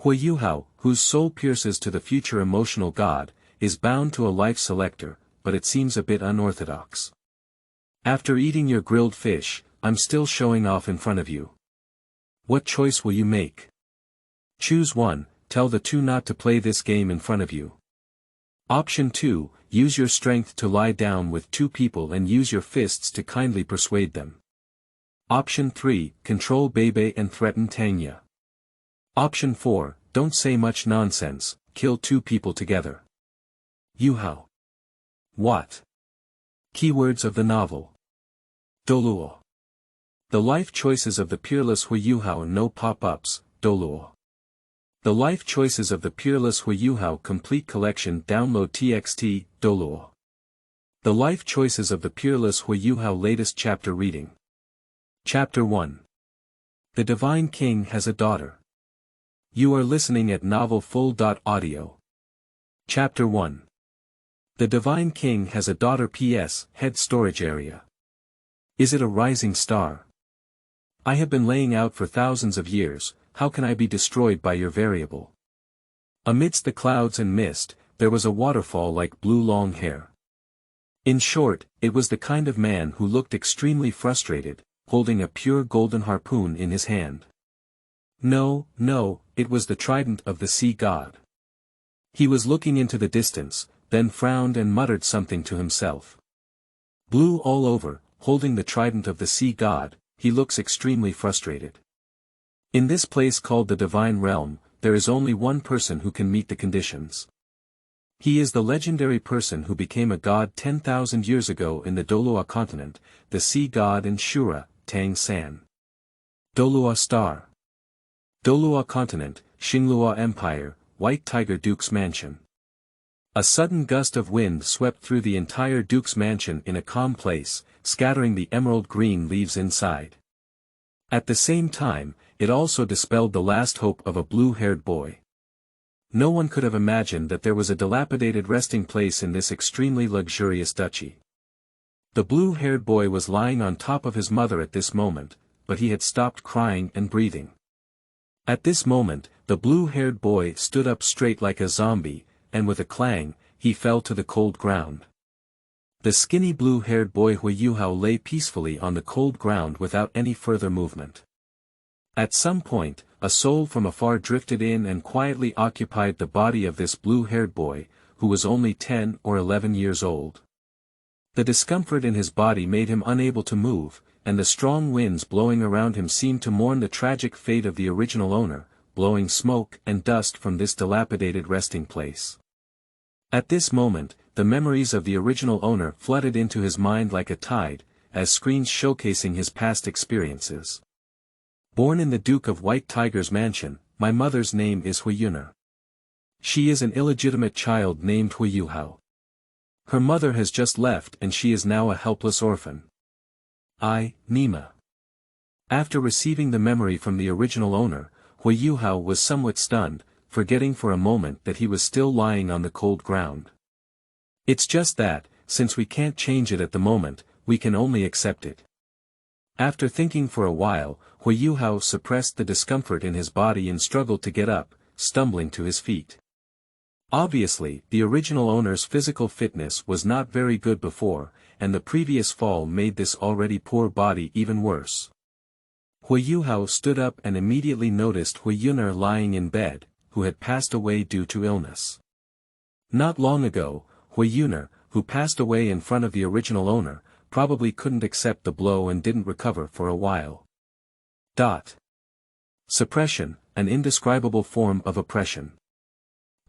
Huo Yuhao, whose soul pierces to the future emotional god, is bound to a life selector, but it seems a bit unorthodox. After eating your grilled fish, I'm still showing off in front of you. What choice will you make? Choose one, tell the two not to play this game in front of you. Option 2, use your strength to lie down with two people and use your fists to kindly persuade them. Option 3, control Beibei and threaten Tang. Option 4, don't say much nonsense, kill two people together. Yuhao. What? Keywords of the novel. Douluo. The life choices of the Peerless Huo Yuhao no pop-ups, Douluo. The life choices of the Peerless Huo Yuhao complete collection download TXT, Douluo. The life choices of the Peerless Huo Yuhao latest chapter reading. Chapter 1. The Divine King has a daughter. You are listening at Novel Full.audio. Chapter 1. The Divine King has a daughter. PS, head storage area. Is it a rising star? I have been laying out for thousands of years, how can I be destroyed by your variable? Amidst the clouds and mist, there was a waterfall like blue long hair. In short, it was the kind of man who looked extremely frustrated, holding a pure golden harpoon in his hand. No, it was the trident of the sea god. He was looking into the distance, then frowned and muttered something to himself. Blue all over, holding the trident of the sea god, he looks extremely frustrated. In this place called the Divine Realm, there is only one person who can meet the conditions. He is the legendary person who became a god 10,000 years ago in the Douluo continent, the sea god and Shura, Tang San. Douluo Star. Douluo continent, Xingluo Empire, White Tiger Duke's Mansion. A sudden gust of wind swept through the entire Duke's mansion in a calm place, scattering the emerald green leaves inside. At the same time, it also dispelled the last hope of a blue-haired boy. No one could have imagined that there was a dilapidated resting place in this extremely luxurious duchy. The blue-haired boy was lying on top of his mother at this moment, but he had stopped crying and breathing. At this moment, the blue-haired boy stood up straight like a zombie, and with a clang, he fell to the cold ground. The skinny blue-haired boy Huo Yuhao lay peacefully on the cold ground without any further movement. At some point, a soul from afar drifted in and quietly occupied the body of this blue-haired boy, who was only 10 or 11 years old. The discomfort in his body made him unable to move, and the strong winds blowing around him seemed to mourn the tragic fate of the original owner, blowing smoke and dust from this dilapidated resting place. At this moment, the memories of the original owner flooded into his mind like a tide, as screens showcasing his past experiences. Born in the Duke of White Tiger's mansion, my mother's name is Huo Yuner. She is an illegitimate child named Huo Yuhao. Her mother has just left and she is now a helpless orphan. Nima. After receiving the memory from the original owner, Huo Yuhao was somewhat stunned, forgetting for a moment that he was still lying on the cold ground. It's just that, since we can't change it at the moment, we can only accept it. After thinking for a while, Huo Yuhao suppressed the discomfort in his body and struggled to get up, stumbling to his feet. Obviously, the original owner's physical fitness was not very good before, and the previous fall made this already poor body even worse. Huo Yuhao stood up and immediately noticed Huo Yuner lying in bed, who had passed away due to illness. Not long ago, Huo Yuner, who passed away in front of the original owner, probably couldn't accept the blow and didn't recover for a while. Suppression, an indescribable form of oppression.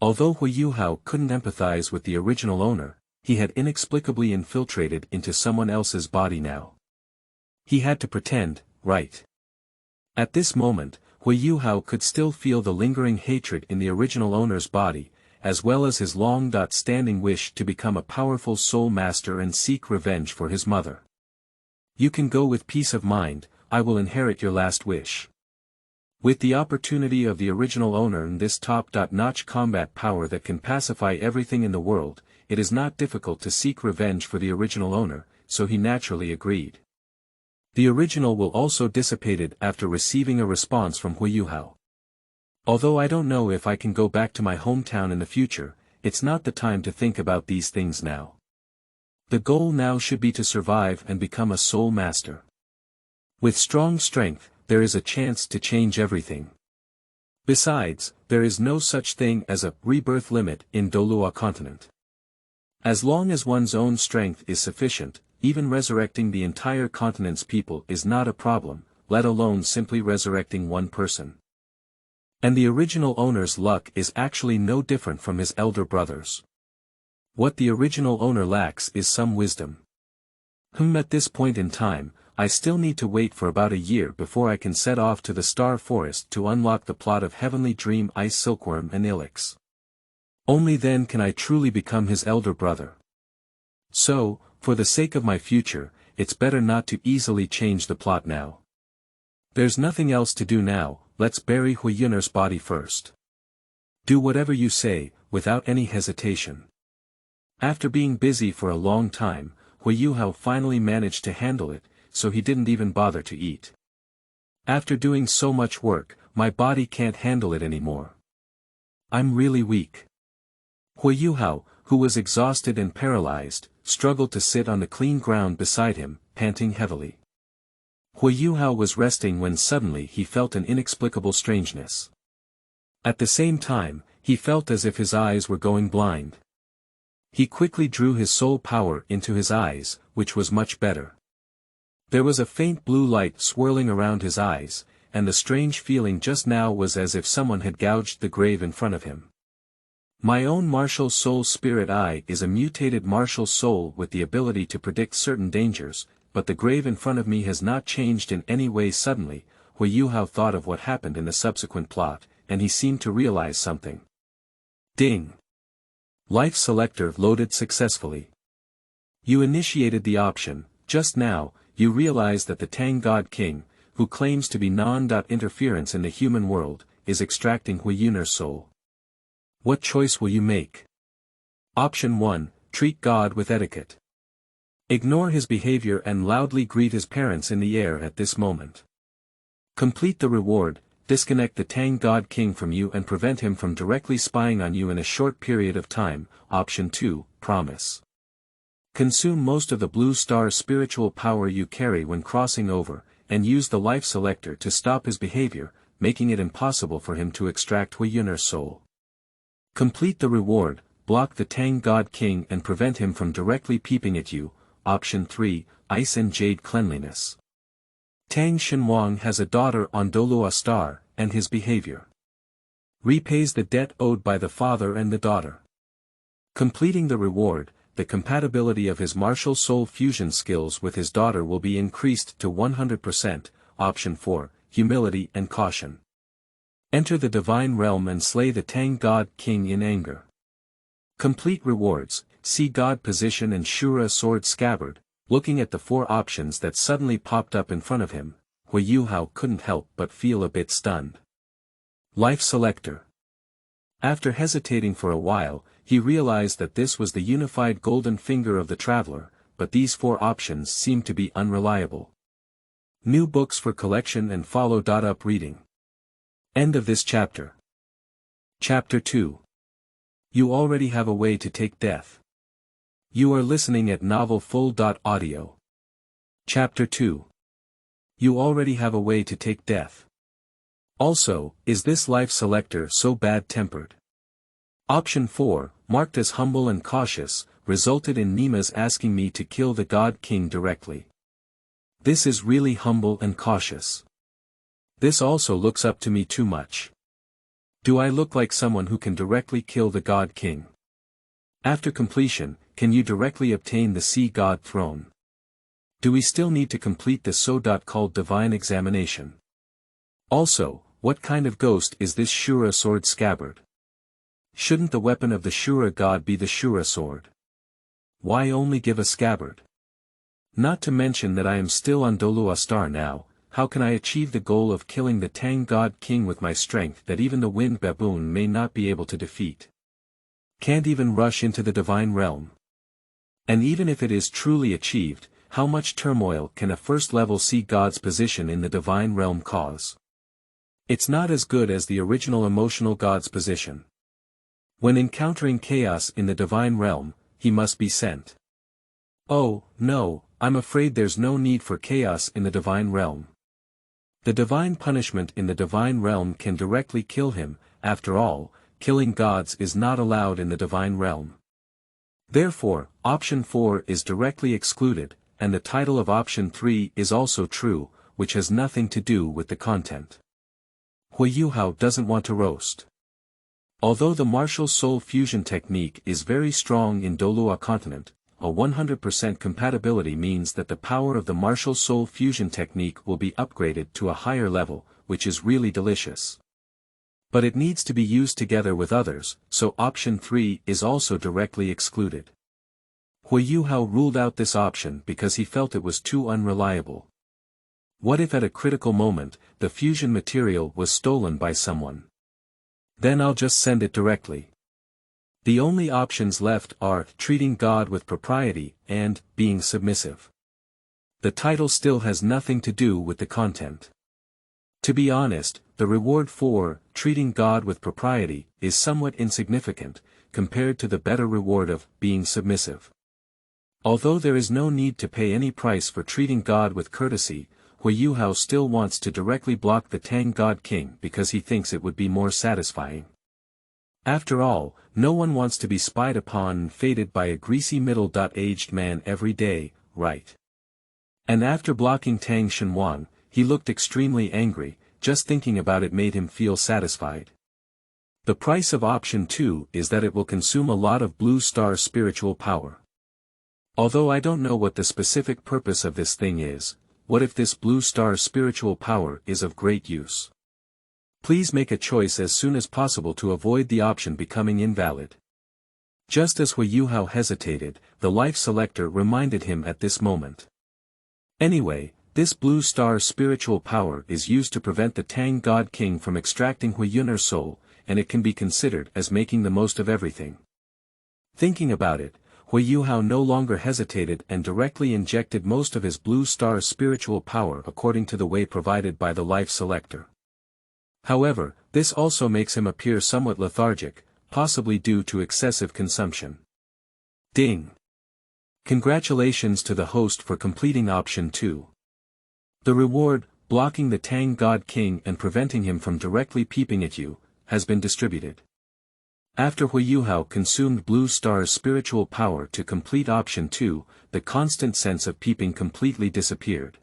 Although Huo Yuhao couldn't empathize with the original owner, he had inexplicably infiltrated into someone else's body now. He had to pretend, right? At this moment, Huo Yuhao could still feel the lingering hatred in the original owner's body, as well as his long-standing wish to become a powerful soul master and seek revenge for his mother. You can go with peace of mind, I will inherit your last wish. With the opportunity of the original owner and this top-notch combat power that can pacify everything in the world, it is not difficult to seek revenge for the original owner, so he naturally agreed. The original will also dissipated after receiving a response from Huo Yuhao. Although I don't know if I can go back to my hometown in the future, it's not the time to think about these things now. The goal now should be to survive and become a soul master. With strong strength, there is a chance to change everything. Besides, there is no such thing as a rebirth limit in Douluo continent. As long as one's own strength is sufficient, even resurrecting the entire continent's people is not a problem, let alone simply resurrecting one person. And the original owner's luck is actually no different from his elder brother's. What the original owner lacks is some wisdom. At this point in time, I still need to wait for about a year before I can set off to the Star Forest to unlock the plot of Heavenly Dream Ice Silkworm and Ilex. Only then can I truly become his elder brother. So, for the sake of my future, it's better not to easily change the plot now. There's nothing else to do now, let's bury Huo Yuner's body first. Do whatever you say, without any hesitation. After being busy for a long time, Huo Yuhao finally managed to handle it, so he didn't even bother to eat. After doing so much work, my body can't handle it anymore. I'm really weak. Huo Yuhao, who was exhausted and paralyzed, struggled to sit on the clean ground beside him, panting heavily. Huo Yuhao was resting when suddenly he felt an inexplicable strangeness. At the same time, he felt as if his eyes were going blind. He quickly drew his soul power into his eyes, which was much better. There was a faint blue light swirling around his eyes, and the strange feeling just now was as if someone had gouged the grave in front of him. My own martial soul spirit eye is a mutated martial soul with the ability to predict certain dangers, but the grave in front of me has not changed in any way. Suddenly, Huo Yuhao thought of what happened in the subsequent plot, and he seemed to realize something. Ding! Life selector loaded successfully. You initiated the option. Just now, you realize that the Tang God King, who claims to be non-interference in the human world, is extracting Huo Yuner's soul. What choice will you make? Option 1, treat God with etiquette. Ignore his behavior and loudly greet his parents in the air at this moment. Complete the reward, disconnect the Tang God King from you and prevent him from directly spying on you in a short period of time. Option 2, promise. Consume most of the blue star spiritual power you carry when crossing over, and use the life selector to stop his behavior, making it impossible for him to extract Huo Yuner's soul. Complete the reward, block the Tang God King and prevent him from directly peeping at you. Option 3, Ice and Jade Cleanliness. Tang Xinhuang has a daughter on Douluo Star, and his behavior repays the debt owed by the father and the daughter. Completing the reward, the compatibility of his martial soul fusion skills with his daughter will be increased to 100%. Option 4, Humility and Caution. Enter the divine realm and slay the Tang God King in anger. Complete rewards, see God position and Shura sword scabbard. Looking at the 4 options that suddenly popped up in front of him, Huo Yuhao couldn't help but feel a bit stunned. Life selector. After hesitating for a while, he realized that this was the unified golden finger of the traveler, but these 4 options seemed to be unreliable. New books for collection and follow. Up reading. End of this chapter. Chapter 2. You already have a way to take death. You are listening at Novel Full. Audio. Chapter 2. You already have a way to take death. Also, is this life selector so bad-tempered? Option 4, marked as humble and cautious, resulted in Nima's asking me to kill the God King directly. This is really humble and cautious. This also looks up to me too much. Do I look like someone who can directly kill the God King? After completion, can you directly obtain the Sea God throne? Do we still need to complete the so-called divine examination? Also, what kind of ghost is this Shura sword scabbard? Shouldn't the weapon of the Shura god be the Shura sword? Why only give a scabbard? Not to mention that I am still on Douluo Star now. How can I achieve the goal of killing the Tang God King with my strength that even the wind baboon may not be able to defeat? Can't even rush into the divine realm. And even if it is truly achieved, how much turmoil can a first-level sea god's position in the divine realm cause? It's not as good as the original emotional god's position. When encountering chaos in the divine realm, he must be sent. Oh, no, I'm afraid there's no need for chaos in the divine realm. The divine punishment in the divine realm can directly kill him. After all, killing gods is not allowed in the divine realm. Therefore, option 4 is directly excluded, and the title of option 3 is also true, which has nothing to do with the content. Huo Yuhao doesn't want to roast. Although the martial soul fusion technique is very strong in Douluo continent, a 100% compatibility means that the power of the martial soul fusion technique will be upgraded to a higher level, which is really delicious. But it needs to be used together with others, so option 3 is also directly excluded. Huo Yuhao ruled out this option because he felt it was too unreliable. What if at a critical moment, the fusion material was stolen by someone? Then I'll just send it directly. The only options left are treating God with propriety and being submissive. The title still has nothing to do with the content. To be honest, the reward for treating God with propriety is somewhat insignificant, compared to the better reward of being submissive. Although there is no need to pay any price for treating God with courtesy, Huo Yuhao still wants to directly block the Tang God King because he thinks it would be more satisfying. After all, no one wants to be spied upon and fated by a greasy middle-aged man every day, right? And after blocking Tang Shenhuang, he looked extremely angry. Just thinking about it made him feel satisfied. The price of option 2 is that it will consume a lot of blue star spiritual power. Although I don't know what the specific purpose of this thing is, what if this blue star spiritual power is of great use? Please make a choice as soon as possible to avoid the option becoming invalid. Just as Huo Yuhao hesitated, the life selector reminded him at this moment. Anyway, this blue star spiritual power is used to prevent the Tang God King from extracting Huo Yun'er's soul, and it can be considered as making the most of everything. Thinking about it, Huo Yuhao no longer hesitated and directly injected most of his blue star spiritual power according to the way provided by the life selector. However, this also makes him appear somewhat lethargic, possibly due to excessive consumption. Ding! Congratulations to the host for completing option 2. The reward, blocking the Tang God King and preventing him from directly peeping at you, has been distributed. After Huo Yuhao consumed Blue Star's spiritual power to complete option 2, the constant sense of peeping completely disappeared.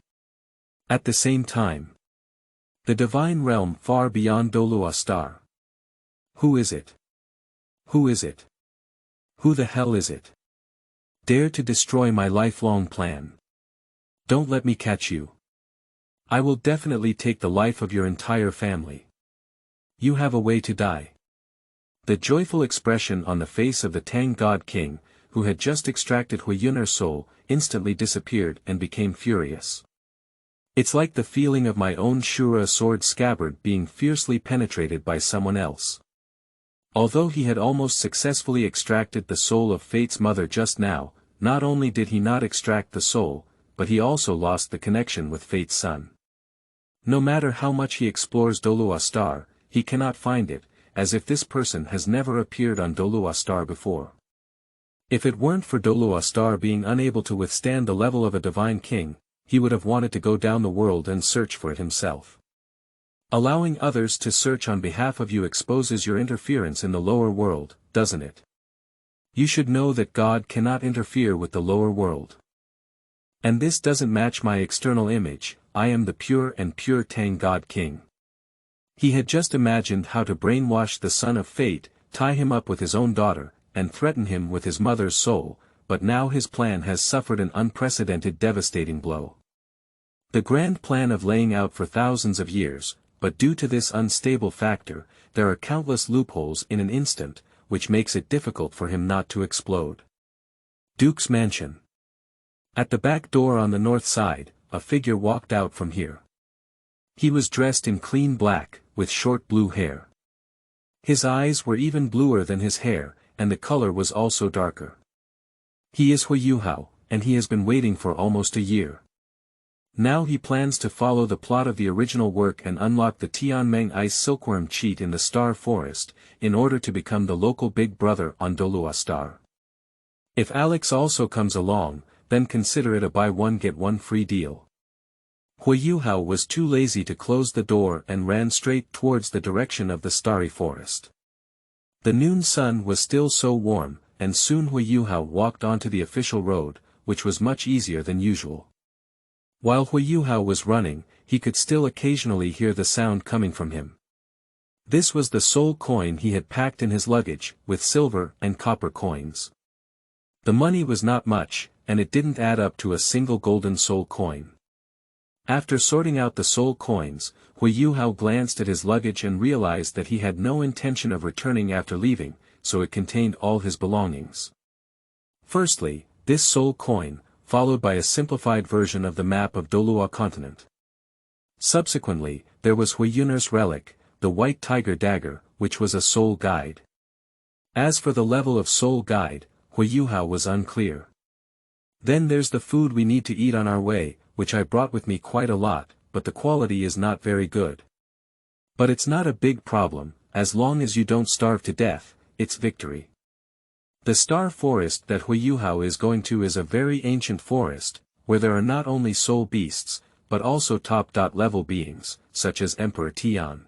At the same time, the divine realm far beyond Douluo star. Who is it? Who is it? Who the hell is it? Dare to destroy my lifelong plan. Don't let me catch you. I will definitely take the life of your entire family. You have a way to die. The joyful expression on the face of the Tang God King, who had just extracted Huo Yun'er's soul, instantly disappeared and became furious. It's like the feeling of my own Shura sword scabbard being fiercely penetrated by someone else. Although he had almost successfully extracted the soul of Fate's mother just now, not only did he not extract the soul, but he also lost the connection with Fate's son. No matter how much he explores Douluo star, he cannot find it, as if this person has never appeared on Douluo star before. If it weren't for Douluo star being unable to withstand the level of a divine king, he would have wanted to go down the world and search for it himself. Allowing others to search on behalf of you exposes your interference in the lower world, doesn't it? You should know that God cannot interfere with the lower world. And this doesn't match my external image. I am the pure and pure Tang God King. He had just imagined how to brainwash the son of Fate, tie him up with his own daughter, and threaten him with his mother's soul, but now his plan has suffered an unprecedented devastating blow. The grand plan of laying out for thousands of years, but due to this unstable factor, there are countless loopholes in an instant, which makes it difficult for him not to explode. Duke's Mansion. At the back door on the north side, a figure walked out from here. He was dressed in clean black, with short blue hair. His eyes were even bluer than his hair, and the color was also darker. He is Huo Yuhao, and he has been waiting for almost a year. Now he plans to follow the plot of the original work and unlock the Tianmeng Ice Silkworm cheat in the Star Forest, in order to become the local big brother on Douluo Star. If Alex also comes along, then consider it a buy one get one free deal. Huo Yuhao was too lazy to close the door and ran straight towards the direction of the starry forest. The noon sun was still so warm, and soon Huo Yuhao walked onto the official road, which was much easier than usual. While Huo Yuhao was running, he could still occasionally hear the sound coming from him. This was the soul coin he had packed in his luggage, with silver and copper coins. The money was not much, and it didn't add up to a single golden soul coin. After sorting out the soul coins, Huo Yuhao glanced at his luggage and realized that he had no intention of returning after leaving, so it contained all his belongings. Firstly, this soul coin, followed by a simplified version of the map of Douluo continent. Subsequently, there was Huo Yun'er's relic, the white tiger dagger, which was a soul guide. As for the level of soul guide, Huo Yuhao was unclear. Then there's the food we need to eat on our way, which I brought with me quite a lot, but the quality is not very good. But it's not a big problem, as long as you don't starve to death, it's victory. The star forest that Huo Yuhao is going to is a very ancient forest, where there are not only soul beasts, but also top-level beings, such as Emperor Tian.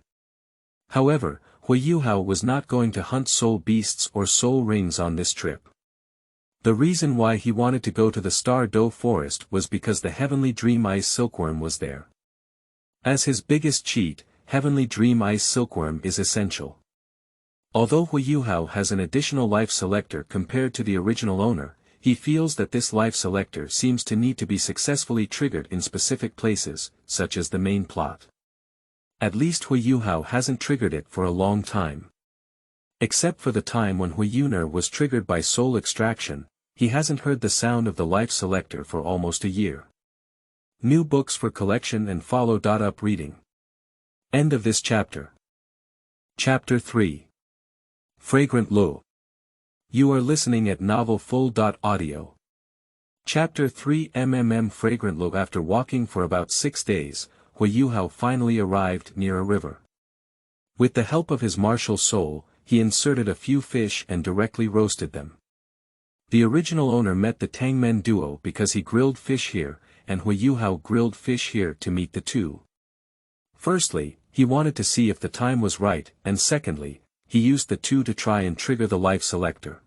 However, Huo Yuhao was not going to hunt soul beasts or soul rings on this trip. The reason why he wanted to go to the Star Do forest was because the Heavenly Dream Ice Silkworm was there. As his biggest cheat, Heavenly Dream Ice Silkworm is essential. Although Huo Yuhao has an additional life selector compared to the original owner, he feels that this life selector seems to need to be successfully triggered in specific places, such as the main plot. At least Huo Yuhao hasn't triggered it for a long time. Except for the time when Huo Yun'er was triggered by soul extraction, he hasn't heard the sound of the life selector for almost a year. New books for collection and follow. Up reading. End of this chapter. Chapter 3. Fragrant Luo. You are listening at Novel Full. Audio. Chapter 3 Fragrant Luo. After walking for about 6 days, Huo Yuhao finally arrived near a river. With the help of his martial soul, he inserted a few fish and directly roasted them. The original owner met the Tang duo because he grilled fish here, and Huo Yuhao grilled fish here to meet the two. Firstly, he wanted to see if the time was right, and secondly, he used the two to try and trigger the life selector.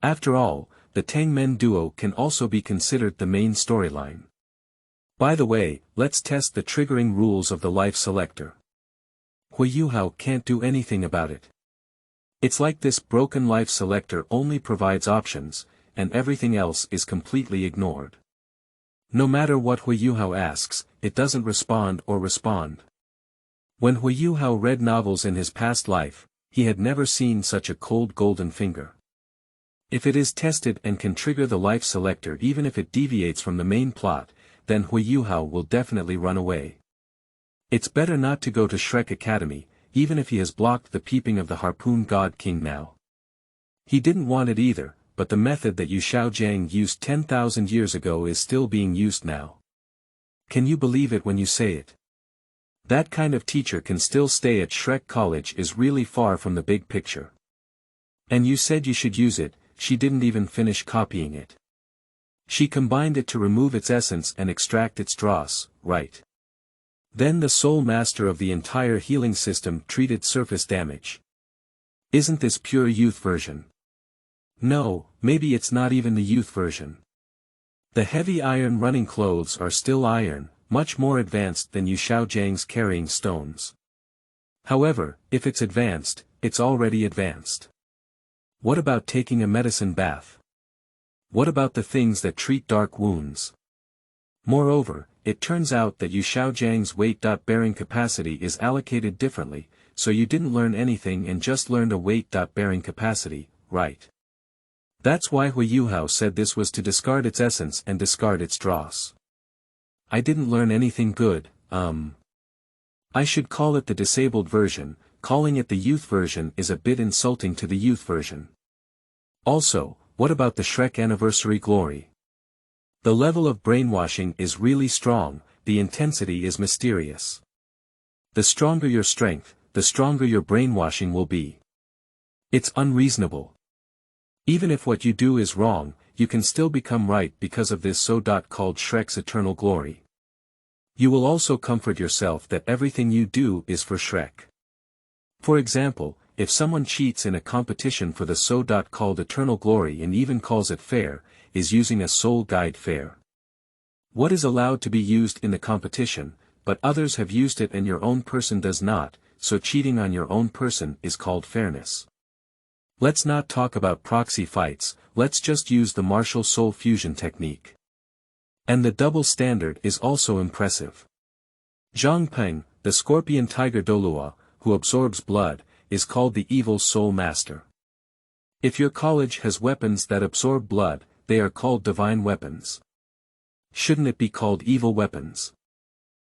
After all, the Tang duo can also be considered the main storyline. By the way, let's test the triggering rules of the life selector. Huo Yuhao can't do anything about it. It's like this broken life selector only provides options, and everything else is completely ignored. No matter what Huo Yuhao asks, it doesn't respond. When Huo Yuhao read novels in his past life, he had never seen such a cold golden finger. If it is tested and can trigger the life selector even if it deviates from the main plot, then Huo Yuhao will definitely run away. It's better not to go to Shrek Academy, even if he has blocked the peeping of the Harpoon God King now. He didn't want it either, but the method that Yu Shaojiang used 10,000 years ago is still being used now. Can you believe it when you say it? That kind of teacher can still stay at Shrek College is really far from the big picture. And you said you should use it, she didn't even finish copying it. She combined it to remove its essence and extract its dross, right? Then the soul master of the entire healing system treated surface damage. Isn't this pure youth version? No, maybe it's not even the youth version. The heavy iron running clothes are still iron, much more advanced than Yu Shaojiang's carrying stones. However, if it's advanced, it's already advanced. What about taking a medicine bath? What about the things that treat dark wounds? Moreover, it turns out that Yu Shaojiang's weight-bearing capacity is allocated differently, so you didn't learn anything and just learned a weight-bearing capacity, right? That's why Huo Yuhao said this was to discard its essence and discard its dross. I didn't learn anything good, I should call it the disabled version, calling it the youth version is a bit insulting to the youth version. Also, what about the Shrek Anniversary Glory? The level of brainwashing is really strong, the intensity is mysterious. The stronger your strength, the stronger your brainwashing will be. It's unreasonable. Even if what you do is wrong, you can still become right because of this so-called Shrek's eternal glory. You will also comfort yourself that everything you do is for Shrek. For example, if someone cheats in a competition for the so-called eternal glory and even calls it fair, is using a soul guide fair. What is allowed to be used in the competition, but others have used it and your own person does not, so cheating on your own person is called fairness. Let's not talk about proxy fights, let's just use the martial soul fusion technique. And the double standard is also impressive. Zhang Peng, the scorpion tiger Douluo, who absorbs blood, is called the evil soul master. If your college has weapons that absorb blood, they are called divine weapons. Shouldn't it be called evil weapons?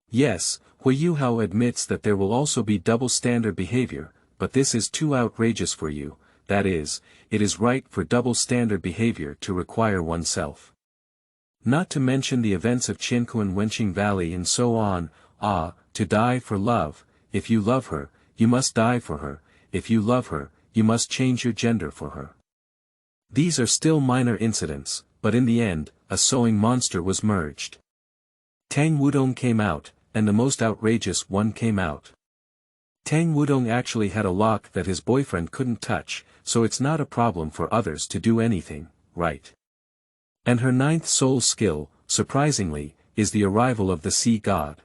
Yes, Huo Yuhao admits that there will also be double standard behavior, but this is too outrageous for you, that is, it is right for double standard behavior to require oneself. Not to mention the events of Qianquan Wenqing Valley and so on, to die for love, if you love her, you must die for her, if you love her, you must change your gender for her. These are still minor incidents, but in the end, a sewing monster was merged. Tang Wudong came out, and the most outrageous one came out. Tang Wudong actually had a lock that his boyfriend couldn't touch, so it's not a problem for others to do anything, right? And her ninth soul skill, surprisingly, is the arrival of the sea god.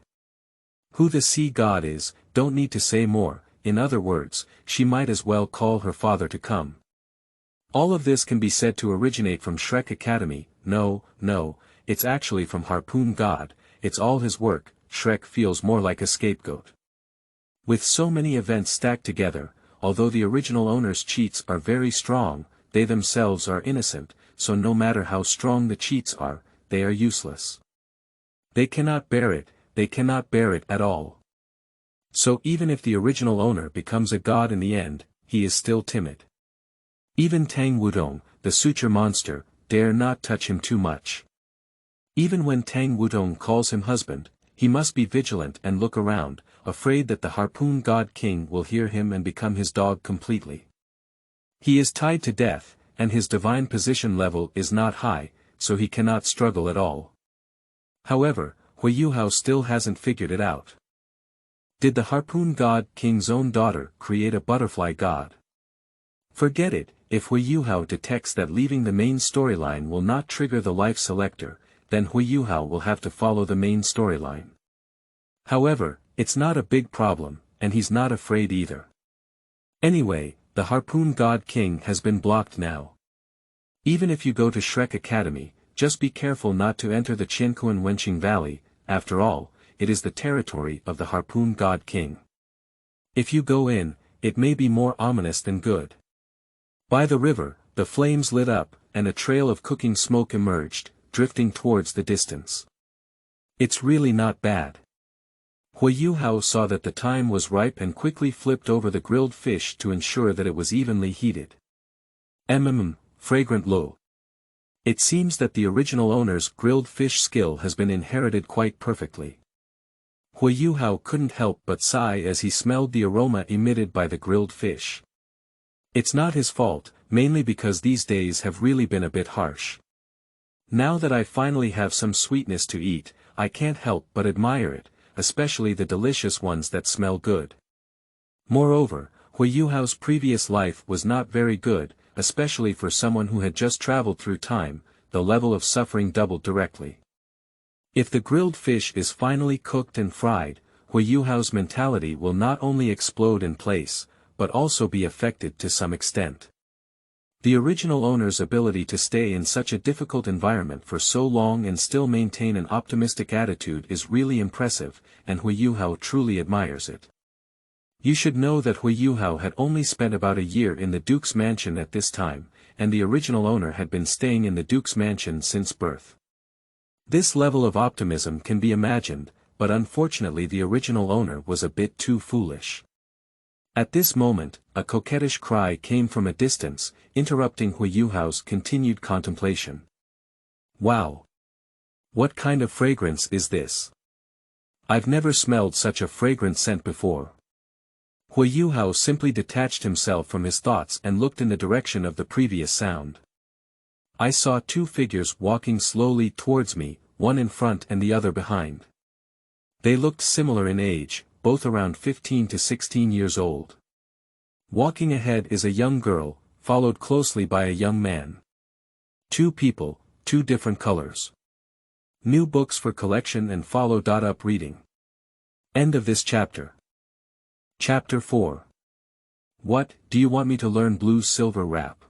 Who the sea god is, don't need to say more, in other words, she might as well call her father to come. All of this can be said to originate from Shrek Academy, no, it's actually from Harpoon God, it's all his work, Shrek feels more like a scapegoat. With so many events stacked together, although the original owner's cheats are very strong, they themselves are innocent, so no matter how strong the cheats are, they are useless. They cannot bear it at all. So even if the original owner becomes a god in the end, he is still timid. Even Tang Wudong, the suture monster, dare not touch him too much. Even when Tang Wudong calls him husband, he must be vigilant and look around, afraid that the Harpoon God King will hear him and become his dog completely. He is tied to death, and his divine position level is not high, so he cannot struggle at all. However, Huo Yuhao still hasn't figured it out. Did the Harpoon God King's own daughter create a butterfly god? Forget it, if Huo Yuhao detects that leaving the main storyline will not trigger the life selector, then Huo Yuhao will have to follow the main storyline. However, it's not a big problem, and he's not afraid either. Anyway, the Harpoon God King has been blocked now. Even if you go to Shrek Academy, just be careful not to enter the Qianquan Wenqing Valley, after all, it is the territory of the Harpoon God King. If you go in, it may be more ominous than good. By the river, the flames lit up, and a trail of cooking smoke emerged, drifting towards the distance. It's really not bad. Huo Yuhao saw that the time was ripe and quickly flipped over the grilled fish to ensure that it was evenly heated. Fragrant Lo. It seems that the original owner's grilled fish skill has been inherited quite perfectly. Huo Yuhao couldn't help but sigh as he smelled the aroma emitted by the grilled fish. It's not his fault, mainly because these days have really been a bit harsh. Now that I finally have some sweetness to eat, I can't help but admire it, especially the delicious ones that smell good. Moreover, Huo Yuhao's previous life was not very good, especially for someone who had just traveled through time, the level of suffering doubled directly. If the grilled fish is finally cooked and fried, Huo Yuhao's mentality will not only explode in place, but also be affected to some extent. The original owner's ability to stay in such a difficult environment for so long and still maintain an optimistic attitude is really impressive, and Huo Yuhao truly admires it. You should know that Huo Yuhao had only spent about a year in the Duke's mansion at this time, and the original owner had been staying in the Duke's mansion since birth. This level of optimism can be imagined, but unfortunately the original owner was a bit too foolish. At this moment, a coquettish cry came from a distance, interrupting Huo Yuhao's continued contemplation. Wow! What kind of fragrance is this? I've never smelled such a fragrant scent before. Huo Yuhao simply detached himself from his thoughts and looked in the direction of the previous sound. I saw two figures walking slowly towards me, one in front and the other behind. They looked similar in age, both around 15 to 16 years old. Walking ahead is a young girl, followed closely by a young man. Two people, two different colors. New books for collection and follow. Up reading. End of this chapter. Chapter 4. What, do you want me to learn blue silver rap?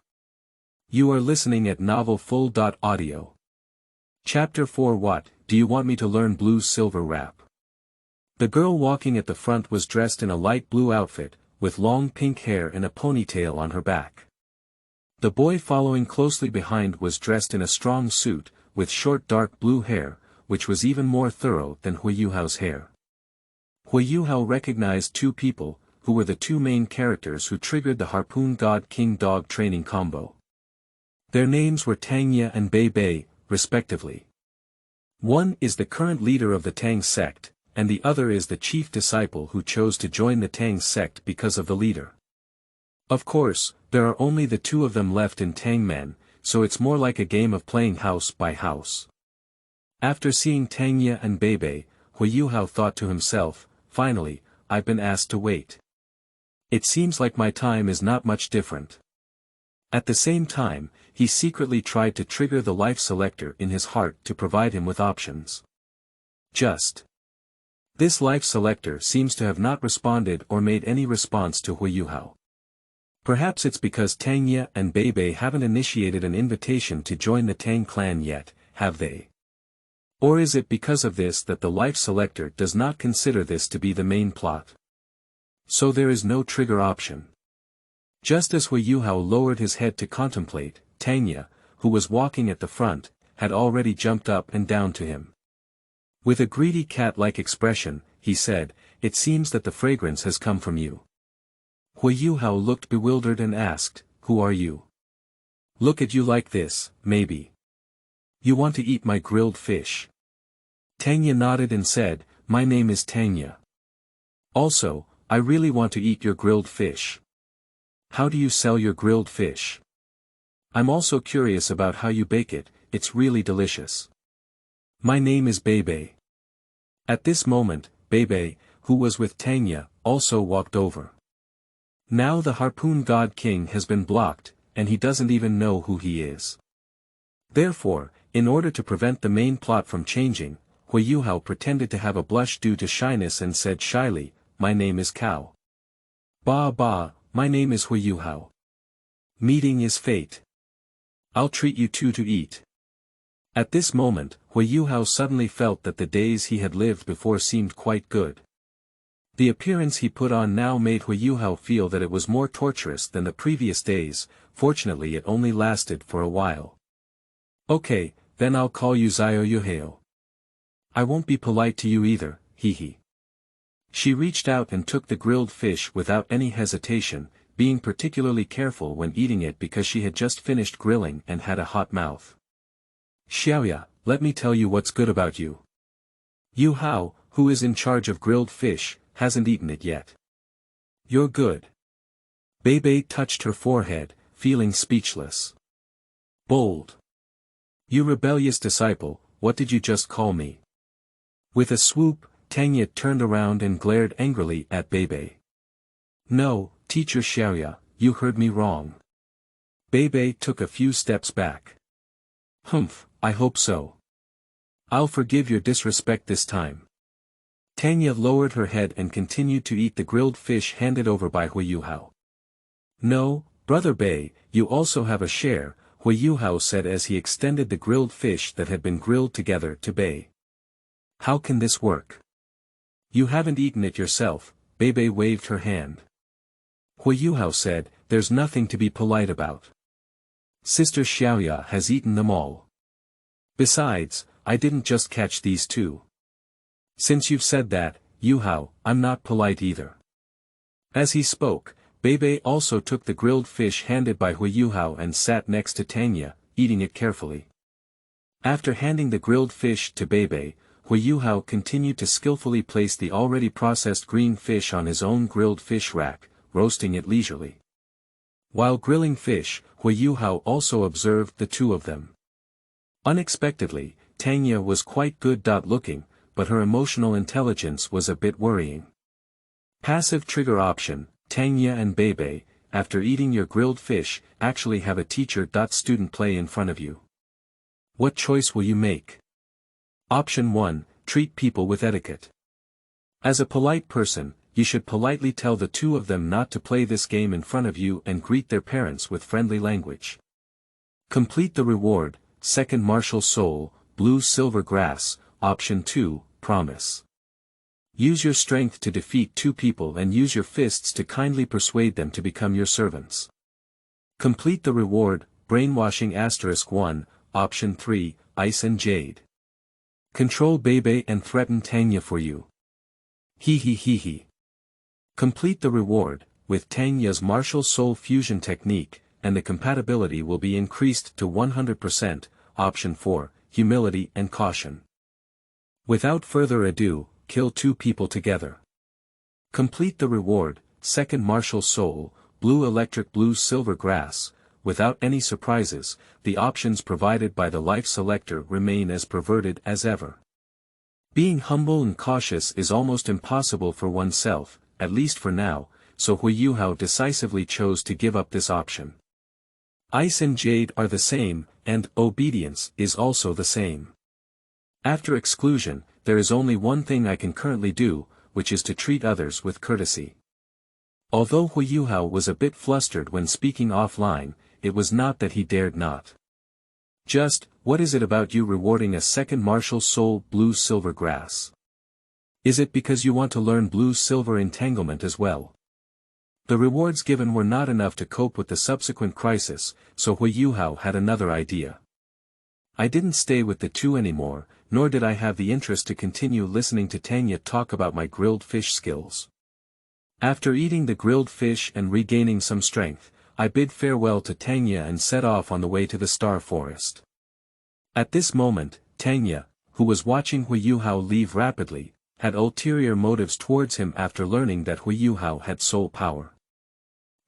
You are listening at Novel Full. Audio. Chapter 4. What, do you want me to learn blue silver rap? The girl walking at the front was dressed in a light blue outfit, with long pink hair and a ponytail on her back. The boy following closely behind was dressed in a strong suit, with short dark blue hair, which was even more thorough than Huo Yuhao's hair. Huo Yuhao recognized two people, who were the two main characters who triggered the Harpoon God King Dog training combo. Their names were Tang and Beibei, respectively. One is the current leader of the Tang sect, and the other is the chief disciple who chose to join the Tang sect because of the leader. Of course, there are only the two of them left in Tangmen, so it's more like a game of playing house by house. After seeing Tang and Beibei, Huo Yuhao thought to himself, finally, I've been asked to wait. It seems like my time is not much different. At the same time, he secretly tried to trigger the life selector in his heart to provide him with options. This life selector seems to have not responded or made any response to Huo Yuhao. Perhaps it's because Tang and Beibei haven't initiated an invitation to join the Tang clan yet, have they? Or is it because of this that the life selector does not consider this to be the main plot? So there is no trigger option. Just as Huo Yuhao lowered his head to contemplate, Tang, who was walking at the front, had already jumped up and down to him. With a greedy cat-like expression, he said, "It seems that the fragrance has come from you." Huo Yuhao looked bewildered and asked, "Who are you? Look at you like this, maybe. You want to eat my grilled fish?" Tang nodded and said, "My name is Tang. Also, I really want to eat your grilled fish. How do you sell your grilled fish? I'm also curious about how you bake it, it's really delicious. My name is Beibei." At this moment, Beibei, who was with Tang, also walked over. Now the Harpoon God King has been blocked, and he doesn't even know who he is. Therefore, in order to prevent the main plot from changing, Huo Yuhao pretended to have a blush due to shyness and said shyly, "My name is Cao." Ba, my name is Huo Yuhao. Meeting is fate. I'll treat you two to eat." At this moment, Huo Yuhao suddenly felt that the days he had lived before seemed quite good. The appearance he put on now made Huo Yuhao feel that it was more torturous than the previous days. Fortunately it only lasted for a while. "Okay, then I'll call you Zio Yuhao. I won't be polite to you either, hee." She reached out and took the grilled fish without any hesitation, being particularly careful when eating it because she had just finished grilling and had a hot mouth. "Xiaoya, let me tell you what's good about you. Yuhao, who is in charge of grilled fish, hasn't eaten it yet. You're good." Beibei touched her forehead, feeling speechless. "Bold. You rebellious disciple, what did you just call me?" With a swoop, Tang turned around and glared angrily at Beibei. "No, teacher Xiaoya, you heard me wrong." Beibei took a few steps back. "Humph, I hope so. I'll forgive your disrespect this time." Tang lowered her head and continued to eat the grilled fish handed over by Huo Yuhao. "No, Brother Bei, you also have a share," Huo Yuhao said as he extended the grilled fish that had been grilled together to Bei. "How can this work? You haven't eaten it yourself." Beibei waved her hand. Huo Yuhao said, "There's nothing to be polite about. Sister Xiaoya has eaten them all. Besides, I didn't just catch these two. Since you've said that, Yuhao, I'm not polite either." As he spoke, Beibei also took the grilled fish handed by Huo Yuhao and sat next to Tang, eating it carefully. After handing the grilled fish to Beibei, Huo Yuhao continued to skillfully place the already processed green fish on his own grilled fish rack, roasting it leisurely. While grilling fish, Huo Yuhao also observed the two of them. Unexpectedly, Tang was quite good-looking, but her emotional intelligence was a bit worrying. Passive trigger option: Tang and Beibei, after eating your grilled fish, actually have a teacher-student play in front of you. What choice will you make? Option 1, treat people with etiquette. As a polite person, you should politely tell the two of them not to play this game in front of you and greet their parents with friendly language. Complete the reward: second martial soul, blue silver grass. Option 2, promise. Use your strength to defeat two people and use your fists to kindly persuade them to become your servants. Complete the reward: brainwashing *1. Option 3, ice and jade. Control Beibei and threaten Tang for you. He. Complete the reward: with Tang's martial soul fusion technique, and the compatibility will be increased to 100%. Option 4, humility and caution. Without further ado, kill two people together. Complete the reward: second martial soul, blue electric blue silver grass. Without any surprises, the options provided by the life selector remain as perverted as ever. Being humble and cautious is almost impossible for oneself, at least for now, so Huo Yuhao decisively chose to give up this option. Ice and jade are the same, and obedience is also the same. After exclusion, there is only one thing I can currently do, which is to treat others with courtesy. Although Huo Yuhao was a bit flustered when speaking offline, it was not that he dared not. Just, what is it about you rewarding a second martial soul blue silver grass? Is it because you want to learn blue silver entanglement as well? The rewards given were not enough to cope with the subsequent crisis, so Huo Yuhao had another idea. I didn't stay with the two anymore, nor did I have the interest to continue listening to Tang talk about my grilled fish skills. After eating the grilled fish and regaining some strength, I bid farewell to Tang and set off on the way to the Star Forest. At this moment, Tang, who was watching Huo Yuhao leave rapidly, had ulterior motives towards him after learning that Huo Yuhao had soul power.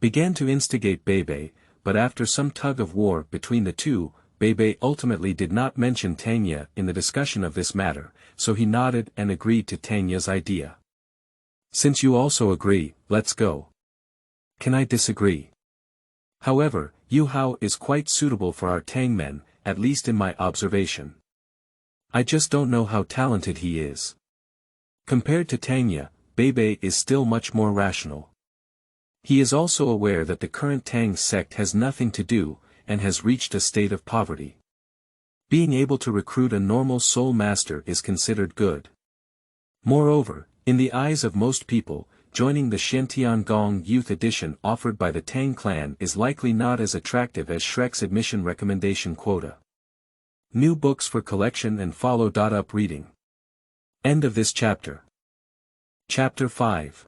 Began to instigate Beibei, but after some tug-of-war between the two, Beibei ultimately did not mention Tang in the discussion of this matter, so he nodded and agreed to Tang's idea. Since you also agree, let's go. Can I disagree? However, Yuhao is quite suitable for our Tang men, at least in my observation. I just don't know how talented he is. Compared to Tang, Beibei is still much more rational. He is also aware that the current Tang sect has nothing to do, and has reached a state of poverty. Being able to recruit a normal soul master is considered good. Moreover, in the eyes of most people, joining the Shantian Gong Youth Edition offered by the Tang clan is likely not as attractive as Shrek's admission recommendation quota. New books for collection and follow-up reading. End of this chapter. Chapter 5.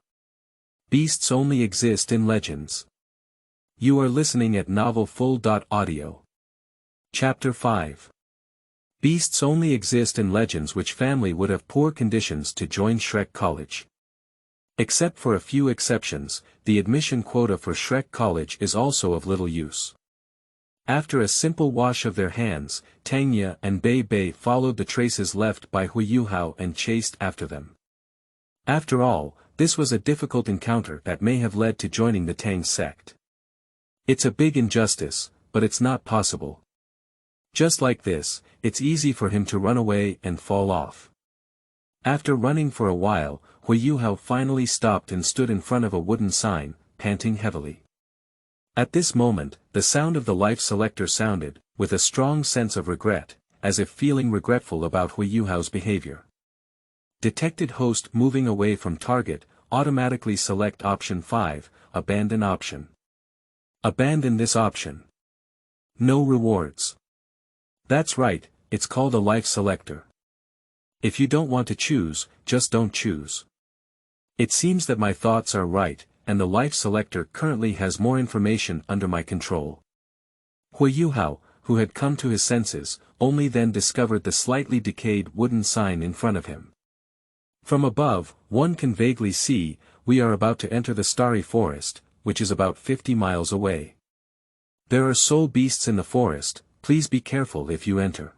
Beasts only exist in legends. You are listening at novelfull.audio. Chapter 5. Beasts only exist in legends. Which family would have poor conditions to join Shrek College? Except for a few exceptions, the admission quota for Shrek College is also of little use. After a simple wash of their hands, Tang and Beibei followed the traces left by Huo Yuhao and chased after them. After all, this was a difficult encounter that may have led to joining the Tang sect. It's a big injustice, but it's not possible. Just like this, it's easy for him to run away and fall off. After running for a while, Huo Yuhao finally stopped and stood in front of a wooden sign, panting heavily. At this moment, the sound of the life selector sounded, with a strong sense of regret, as if feeling regretful about Huo Yuhao's behavior. Detected host moving away from target, automatically select option 5, abandon option. Abandon this option. No rewards. That's right, it's called a life selector. If you don't want to choose, just don't choose. It seems that my thoughts are right, and the life selector currently has more information under my control. Huo Yuhao, who had come to his senses, only then discovered the slightly decayed wooden sign in front of him. From above, one can vaguely see, we are about to enter the starry forest, which is about 50 miles away. There are soul beasts in the forest, please be careful if you enter.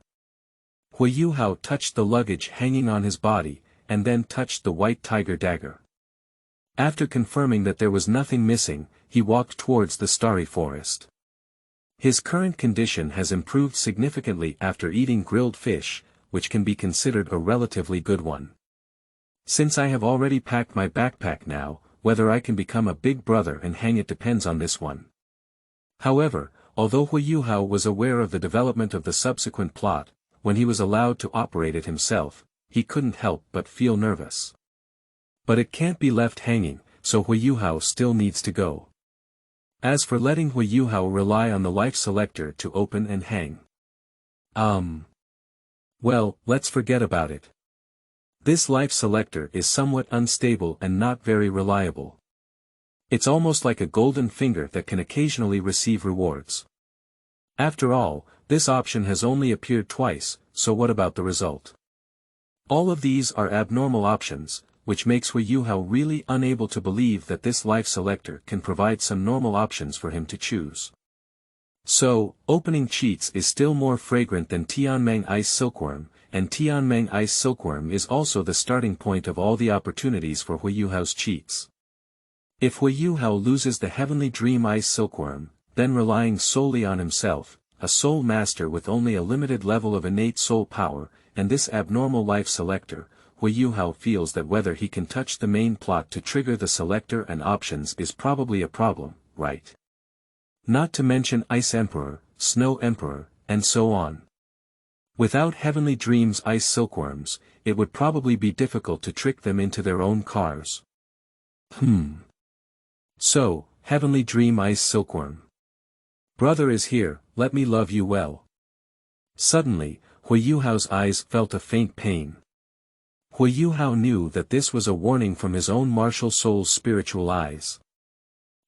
Huo Yuhao touched the luggage hanging on his body, and then touched the white tiger dagger. After confirming that there was nothing missing, he walked towards the starry forest. His current condition has improved significantly after eating grilled fish, which can be considered a relatively good one. Since I have already packed my backpack now, whether I can become a big brother and hang it depends on this one. However, although Huo Yuhao was aware of the development of the subsequent plot, when he was allowed to operate it himself, he couldn't help but feel nervous. But it can't be left hanging, so Huo Yuhao still needs to go. As for letting Huo Yuhao rely on the life selector to open and hang. Well, let's forget about it. This life selector is somewhat unstable and not very reliable. It's almost like a golden finger that can occasionally receive rewards. After all, this option has only appeared twice, so what about the result? All of these are abnormal options, which makes Huo Yuhao really unable to believe that this life selector can provide some normal options for him to choose. So, opening cheats is still more fragrant than Tianmeng Ice Silkworm, and Tianmeng Ice Silkworm is also the starting point of all the opportunities for Huo Yuhao's cheats. If Huo Yuhao loses the Heavenly Dream Ice Silkworm, then relying solely on himself, a soul master with only a limited level of innate soul power, and this abnormal life selector, Huo Yuhao feels that whether he can touch the main plot to trigger the selector and options is probably a problem, right? Not to mention Ice Emperor, Snow Emperor, and so on. Without Heavenly Dream's Ice Silkworms, it would probably be difficult to trick them into their own cars. So, Heavenly Dream Ice Silkworm. Brother is here, let me love you well. Suddenly, Huo Yuhao's eyes felt a faint pain. Huo Yuhao knew that this was a warning from his own martial soul's spiritual eyes.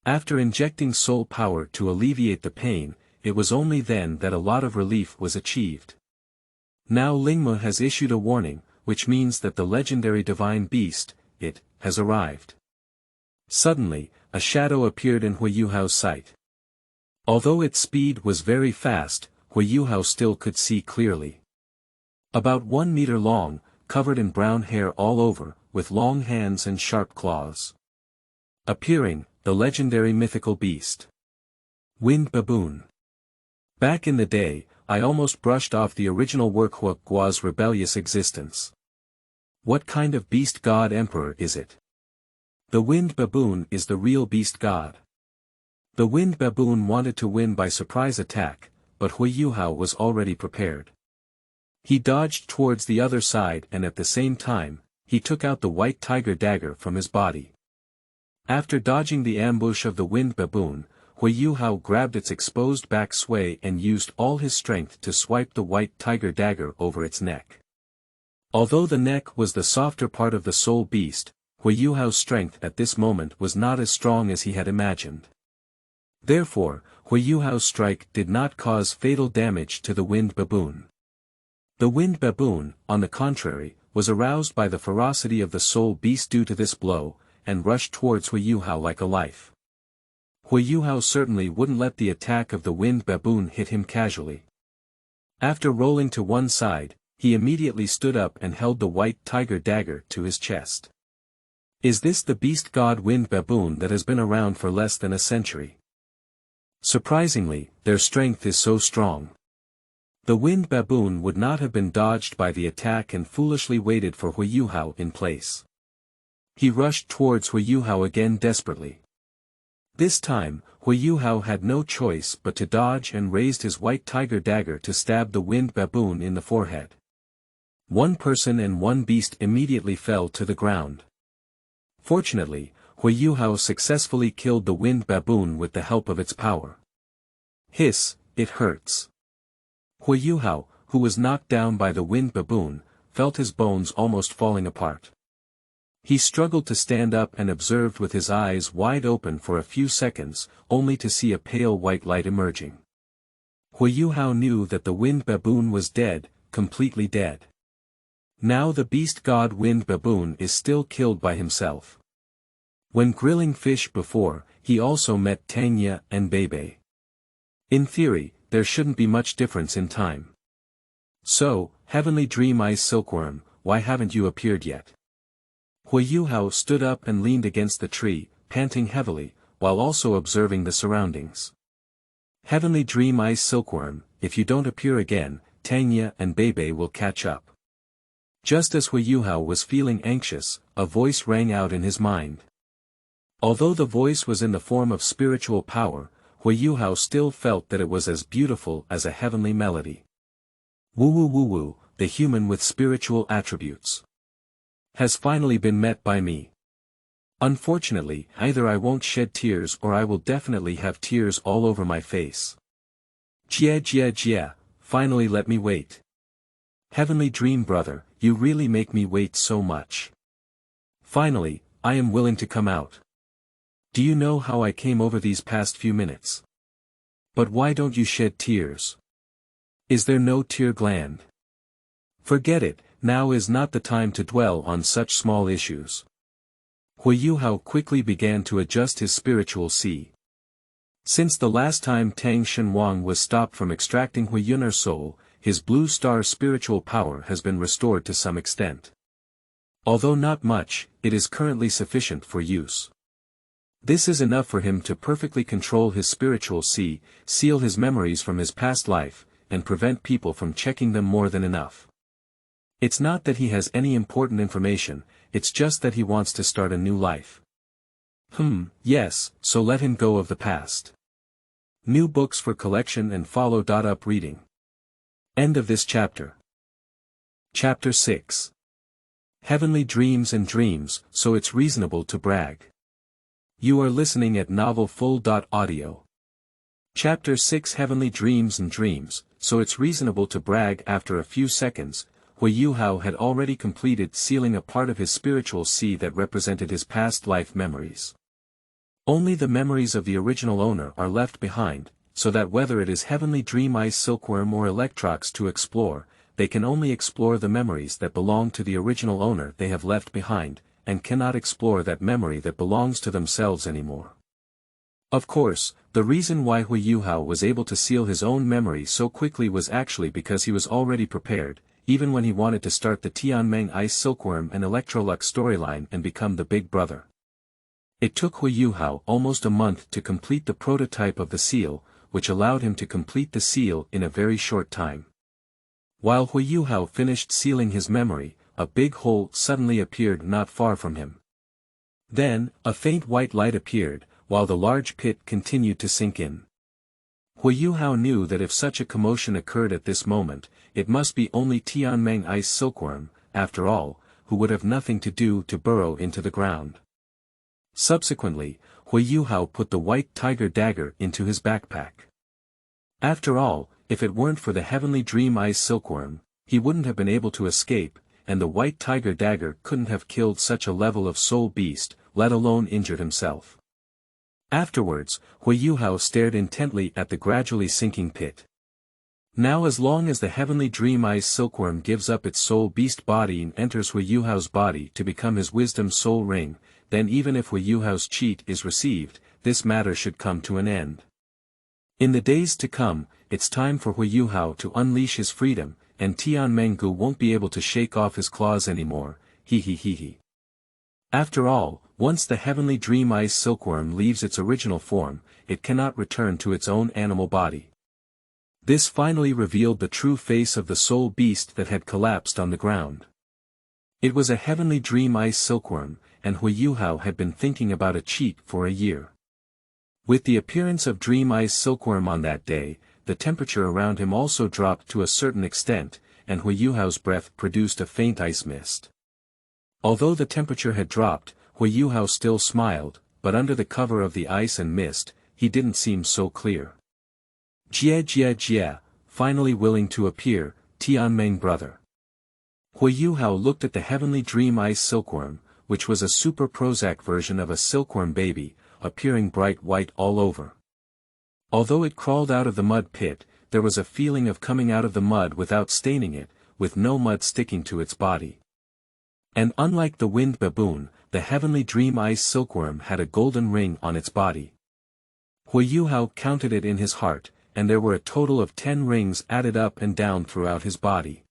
After injecting soul power to alleviate the pain, it was only then that a lot of relief was achieved. Now Lingme has issued a warning, which means that the legendary divine beast, it, has arrived. Suddenly, a shadow appeared in Huo Yuhao's sight. Although its speed was very fast, Huo Yuhao still could see clearly. About 1 meter long, covered in brown hair all over, with long hands and sharp claws. Appearing, the legendary mythical beast. Wind Baboon. Back in the day, I almost brushed off the original work Huo Guo's rebellious existence. What kind of beast god emperor is it? The Wind Baboon is the real beast god. The Wind Baboon wanted to win by surprise attack, but Huo Yuhao was already prepared. He dodged towards the other side and at the same time, he took out the white tiger dagger from his body. After dodging the ambush of the Wind Baboon, Huo Yuhao grabbed its exposed back sway and used all his strength to swipe the white tiger dagger over its neck. Although the neck was the softer part of the soul beast, Huo Yuhao's strength at this moment was not as strong as he had imagined. Therefore, Huo Yuhao's strike did not cause fatal damage to the Wind Baboon. The Wind Baboon, on the contrary, was aroused by the ferocity of the soul beast due to this blow, and rushed towards Huo Yuhao like a life. Huo Yuhao certainly wouldn't let the attack of the Wind Baboon hit him casually. After rolling to one side, he immediately stood up and held the white tiger dagger to his chest. Is this the beast god Wind Baboon that has been around for less than a century? Surprisingly, their strength is so strong. The Wind Baboon would not have been dodged by the attack and foolishly waited for Huo Yuhao in place. He rushed towards Huo Yuhao again desperately. This time, Huo Yuhao had no choice but to dodge and raised his white tiger dagger to stab the Wind Baboon in the forehead. One person and one beast immediately fell to the ground. Fortunately, Huo Yuhao successfully killed the Wind Baboon with the help of its power. Hiss, it hurts. Huo Yuhao, who was knocked down by the Wind Baboon, felt his bones almost falling apart. He struggled to stand up and observed with his eyes wide open for a few seconds, only to see a pale white light emerging. Huo Yuhao knew that the wind baboon was dead, completely dead. Now the beast god wind baboon is still killed by himself. When grilling fish before, he also met Tang and Beibei. In theory, there shouldn't be much difference in time. So, Heavenly Dream Ice Silkworm, why haven't you appeared yet? Huo Yuhao stood up and leaned against the tree, panting heavily, while also observing the surroundings. Heavenly Dream Ice Silkworm, if you don't appear again, Tang and Beibei will catch up. Just as Huo Yuhao was feeling anxious, a voice rang out in his mind. Although the voice was in the form of spiritual power, Huo Yuhao still felt that it was as beautiful as a heavenly melody. Woo woo woo woo, the human with spiritual attributes has finally been met by me. Unfortunately, either I won't shed tears or I will definitely have tears all over my face. Jia, finally let me wait. Heavenly Dream Brother, you really make me wait so much. Finally, I am willing to come out. Do you know how I came over these past few minutes? But why don't you shed tears? Is there no tear gland? Forget it, now is not the time to dwell on such small issues. Huo Yuhao quickly began to adjust his spiritual sea. Since the last time Tang Shenhuang was stopped from extracting Huo Yun'er's soul, his blue star spiritual power has been restored to some extent. Although not much, it is currently sufficient for use. This is enough for him to perfectly control his spiritual sea, seal his memories from his past life, and prevent people from checking them more than enough. It's not that he has any important information, it's just that he wants to start a new life. Yes, so let him go of the past. New books for collection and follow. Up reading. End of this chapter. Chapter 6. Heavenly Dreams and Dreams, so it's reasonable to brag. You are listening at Novel Full. Audio. Chapter 6 Heavenly Dreams and Dreams, so it's reasonable to brag. After a few seconds, Huo Yuhao had already completed sealing a part of his spiritual sea that represented his past life memories. Only the memories of the original owner are left behind, so that whether it is Heavenly Dream Ice Silkworm or Electrox to explore, they can only explore the memories that belong to the original owner they have left behind, and cannot explore that memory that belongs to themselves anymore. Of course, the reason why Huo Yuhao was able to seal his own memory so quickly was actually because he was already prepared, even when he wanted to start the Tianmeng Ice Silkworm and Electrolux storyline and become the big brother. It took Huo Yuhao almost a month to complete the prototype of the seal, which allowed him to complete the seal in a very short time. While Huo Yuhao finished sealing his memory, a big hole suddenly appeared not far from him. Then, a faint white light appeared, while the large pit continued to sink in. Huo Yuhao knew that if such a commotion occurred at this moment, it must be only Tianmeng Ice Silkworm, after all, who would have nothing to do to burrow into the ground. Subsequently, Huo Yuhao put the white tiger dagger into his backpack. After all, if it weren't for the Heavenly Dream Ice Silkworm, he wouldn't have been able to escape, and the white tiger dagger couldn't have killed such a level of soul beast, let alone injured himself. Afterwards, Huo Yuhao stared intently at the gradually sinking pit. Now as long as the Heavenly Dream Ice Silkworm gives up its soul beast body and enters Huo Yuhao's body to become his wisdom soul ring, then even if Huo Yuhao's cheat is received, this matter should come to an end. In the days to come, it's time for Huo Yuhao to unleash his freedom, and Tianmenggu won't be able to shake off his claws anymore, he. After all, once the Heavenly Dream Ice Silkworm leaves its original form, it cannot return to its own animal body. This finally revealed the true face of the soul beast that had collapsed on the ground. It was a Heavenly Dream Ice Silkworm, and Huo Yuhao had been thinking about a cheat for a year. With the appearance of Dream Ice Silkworm on that day, the temperature around him also dropped to a certain extent, and Huo Yuhao's breath produced a faint ice mist. Although the temperature had dropped, Huo Yuhao still smiled, but under the cover of the ice and mist, he didn't seem so clear. Jia, finally willing to appear, Tianmeng brother. Huo Yuhao looked at the Heavenly Dream Ice Silkworm, which was a super Prozac version of a silkworm baby, appearing bright white all over. Although it crawled out of the mud pit, there was a feeling of coming out of the mud without staining it, with no mud sticking to its body. And unlike the winged baboon, the heavenly dream ice silkworm had a golden ring on its body. Huo Yuhao counted it in his heart, and there were a total of 10 rings added up and down throughout his body.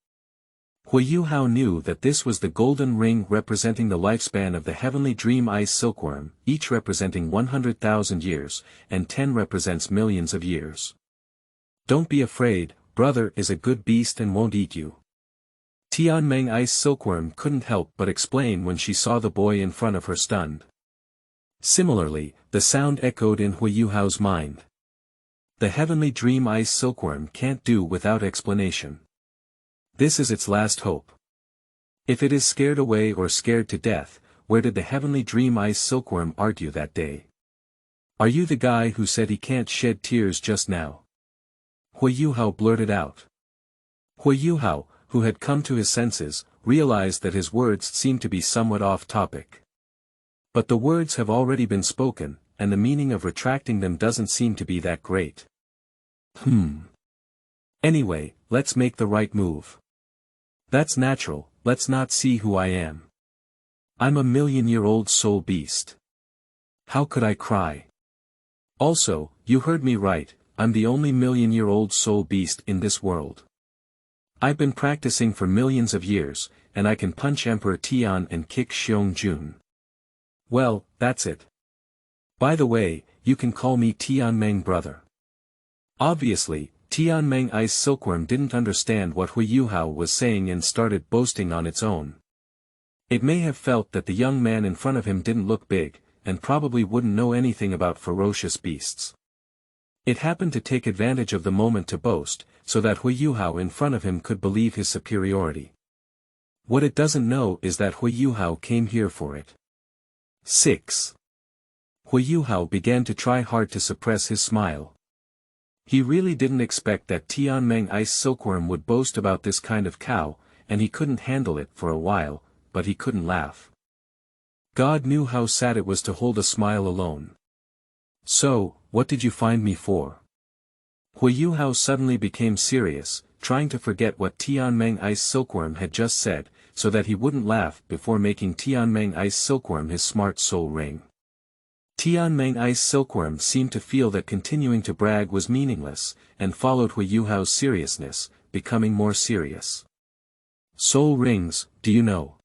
Huo Yuhao knew that this was the golden ring representing the lifespan of the heavenly dream ice silkworm, each representing 100,000 years, and 10 represents millions of years. Don't be afraid, brother is a good beast and won't eat you. Tianmeng ice silkworm couldn't help but explain when she saw the boy in front of her stunned. Similarly, the sound echoed in Huo Yuhao's mind. The heavenly dream ice silkworm can't do without explanation. This is its last hope. If it is scared away or scared to death, where did the heavenly dream ice silkworm argue that day? Are you the guy who said he can't shed tears just now? Huo Yuhao blurted out. Huo Yuhao, who had come to his senses, realized that his words seemed to be somewhat off topic. But the words have already been spoken, and the meaning of retracting them doesn't seem to be that great. Anyway, let's make the right move. That's natural, let's not see who I am. I'm a million-year-old soul beast. How could I cry? Also, you heard me right, I'm the only million-year-old soul beast in this world. I've been practicing for millions of years, and I can punch Emperor Tian and kick Xiong Jun. Well, that's it. By the way, you can call me Tianmeng brother. Obviously, Tianmeng ice silkworm didn't understand what Huo Yuhao was saying and started boasting on its own. It may have felt that the young man in front of him didn't look big, and probably wouldn't know anything about ferocious beasts. It happened to take advantage of the moment to boast, so that Huo Yuhao in front of him could believe his superiority. What it doesn't know is that Huo Yuhao came here for it. 6. Huo Yuhao began to try hard to suppress his smile. He really didn't expect that Tianmeng ice silkworm would boast about this kind of cow, and he couldn't handle it for a while, but he couldn't laugh. God knew how sad it was to hold a smile alone. So, what did you find me for? Huo Yuhao suddenly became serious, trying to forget what Tianmeng ice silkworm had just said, so that he wouldn't laugh before making Tianmeng ice silkworm his smart soul ring. Tianmeng ice silkworm seemed to feel that continuing to brag was meaningless, and followed Huo Yuhao's seriousness, becoming more serious. Soul rings, do you know?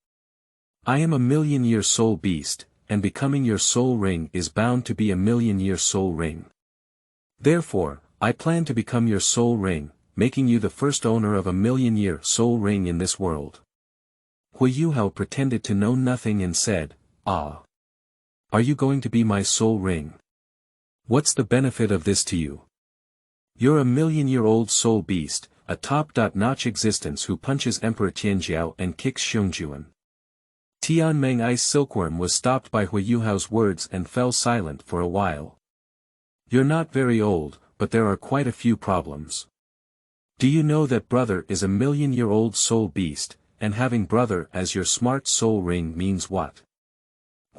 I am a million-year soul beast, and becoming your soul ring is bound to be a million-year soul ring. Therefore, I plan to become your soul ring, making you the first owner of a million-year soul ring in this world. Huo Yuhao pretended to know nothing and said, Ah. Are you going to be my soul ring? What's the benefit of this to you? You're a million-year-old soul beast, a top-notch existence who punches Emperor Tianjiao and kicks Xiongjuan. Tianmeng ice silkworm was stopped by Huo Yuhao's words and fell silent for a while. You're not very old, but there are quite a few problems. Do you know that brother is a million-year-old soul beast, and having brother as your smart soul ring means what?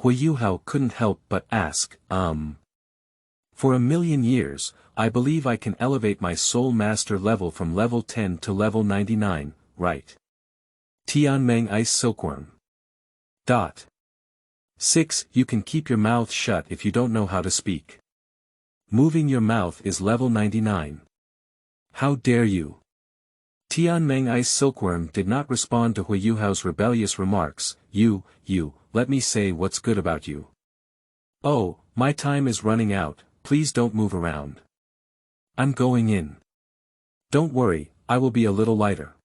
Huo Yuhao couldn't help but ask, For a million years, I believe I can elevate my soul master level from level 10 to level 99, right? Tianmeng ice silkworm. 6. You can keep your mouth shut if you don't know how to speak. Moving your mouth is level 99. How dare you? Tianmeng ice silkworm did not respond to Huo Yuhao's rebellious remarks. You, let me say what's good about you. Oh, my time is running out, please don't move around. I'm going in. Don't worry, I will be a little lighter.